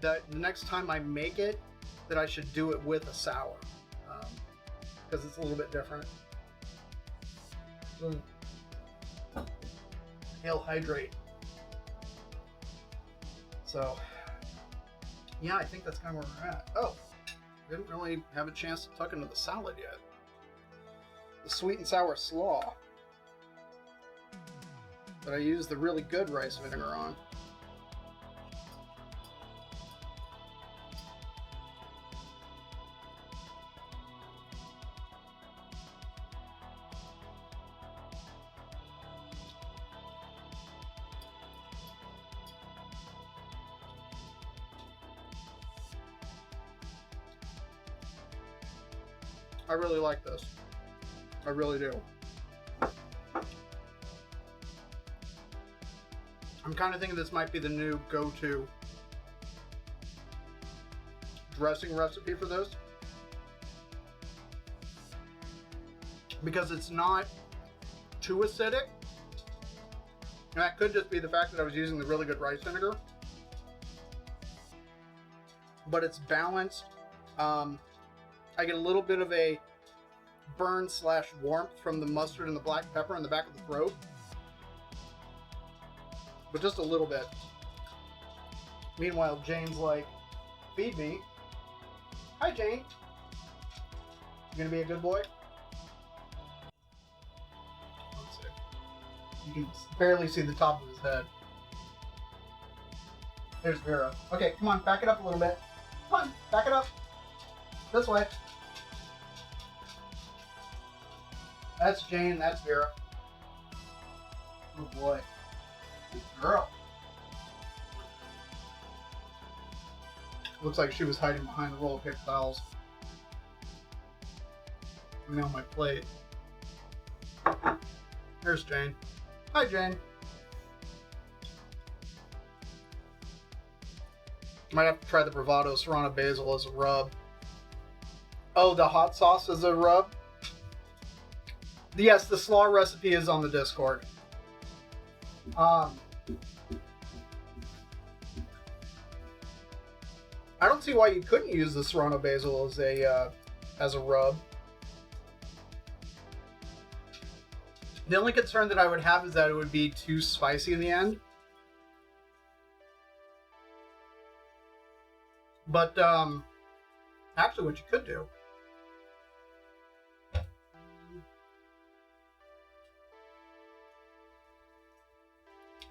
that the next time I make it, that I should do it with a sour, because it's a little bit different. He'll hydrate. So, yeah, I think that's kind of where we're at. Oh, didn't really have a chance to tuck into the salad yet. The sweet and sour slaw that I used the really good rice vinegar on. I really like this. I really do. I'm kind of thinking this might be the new go-to dressing recipe for this, because it's not too acidic. And that could just be the fact that I was using the really good rice vinegar, but it's balanced. I get a little bit of a burn / warmth from the mustard and the black pepper in the back of the throat, but just a little bit. Meanwhile, Jane's like, feed me. Hi, Jane. You gonna be a good boy? Let's see. You can barely see the top of his head. There's Vera. Okay, come on, back it up a little bit. Come on, back it up. This way. That's Jane, that's Vera. Oh boy. Good girl. Looks like she was hiding behind a roll of paper towels. I'm on my plate. There's Jane. Hi, Jane. Might have to try the Bravado Serrano Basil as a rub. Oh, the hot sauce as a rub? Yes, the slaw recipe is on the Discord. I don't see why you couldn't use the Serrano Basil as a rub. The only concern that I would have is that it would be too spicy in the end. But actually, what you could do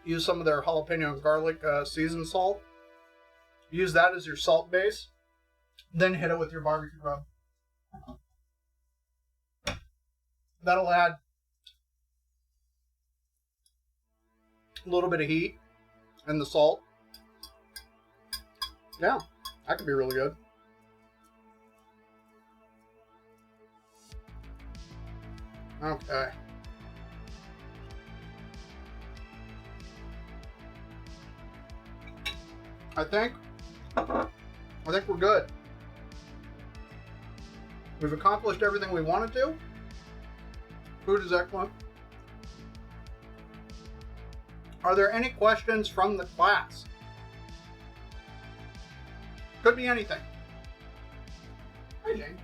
use some of their jalapeno and garlic seasoned salt. Use that as your salt base. Then hit it with your barbecue rub. That'll add a little bit of heat and the salt. Yeah, that could be really good. Okay. I think we're good. We've accomplished everything we wanted to. Food is excellent. Are there any questions from the class? Could be anything. Hi, Jane.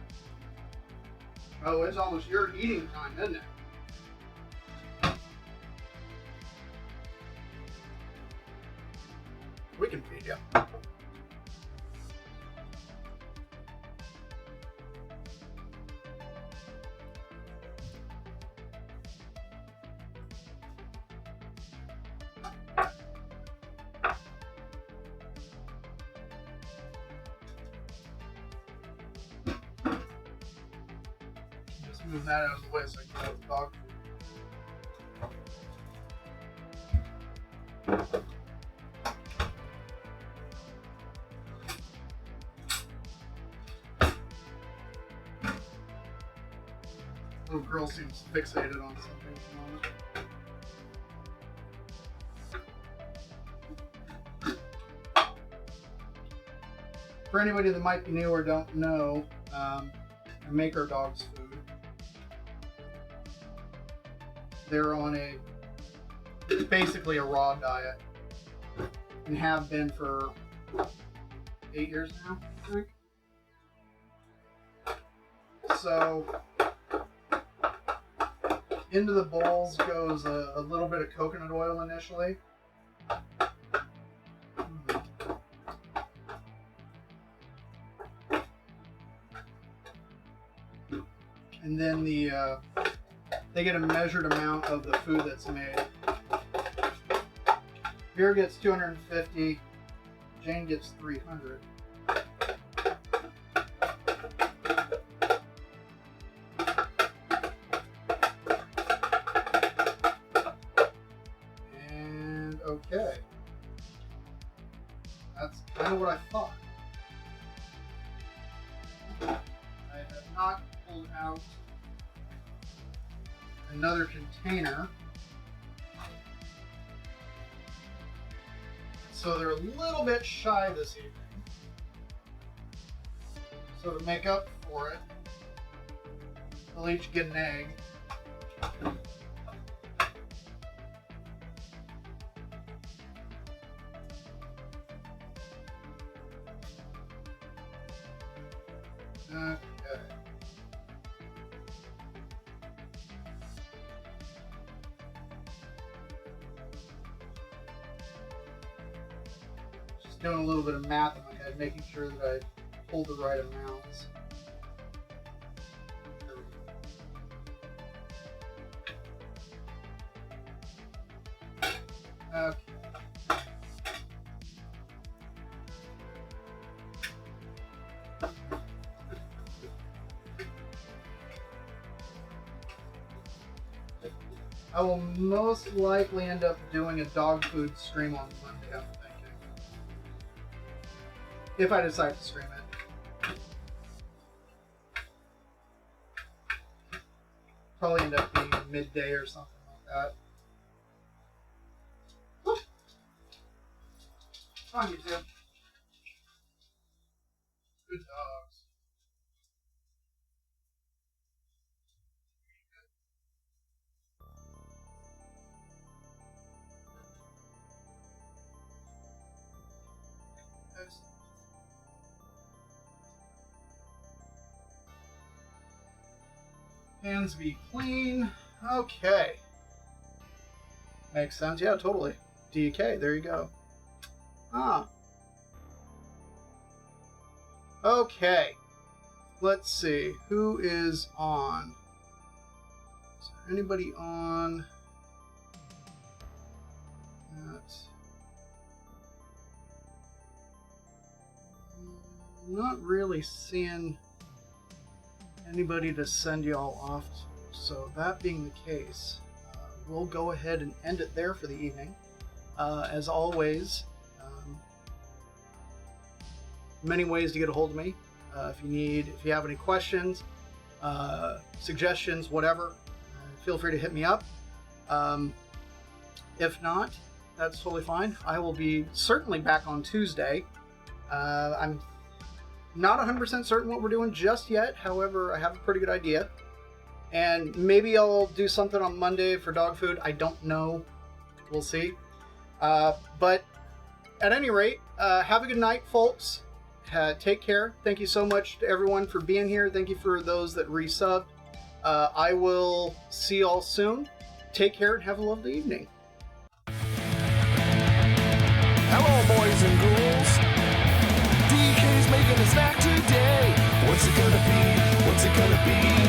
Oh, it's almost your eating time, isn't it? We can feed you. Just move that out of the way so I can get out the dog food. Little girl seems fixated on something at the moment. For anybody that might be new or don't know, I make our dogs food. They're on basically a raw diet and have been for 8 years now, I think. So into the bowls goes a little bit of coconut oil initially. And then they get a measured amount of the food that's made. Beer gets 250, Jane gets 300. And okay. That's kind of what I thought. I have not pulled out another container, so they're a little bit shy this evening. So to make up for it, they'll each get an egg. Okay. Doing a little bit of math in my head, making sure that I pulled the right amounts. Okay. I will most likely end up doing a dog food stream on Monday, I'm thinking. If I decide to stream it. Probably end up being midday or something like that. Whoop. Come on, you two. Good dogs. Excellent. Hands be clean. Okay. Makes sense. Yeah, totally. Decay. There you go. Ah. Okay. Let's see. Who is on? Is there anybody on? I'm not really seeing anybody to send y'all off to. So that being the case, we'll go ahead and end it there for the evening. As always, many ways to get a hold of me. If you have any questions, suggestions, whatever, feel free to hit me up. If not, that's totally fine. I will be certainly back on Tuesday. I'm not 100% certain what we're doing just yet. However, I have a pretty good idea. And maybe I'll do something on Monday for dog food. I don't know. We'll see. But at any rate, have a good night, folks. Take care. Thank you so much to everyone for being here. Thank you for those that resubbed. I will see y'all soon. Take care and have a lovely evening. Hello, boys and ghouls. DK's making a snack today. What's it gonna be? What's it gonna be?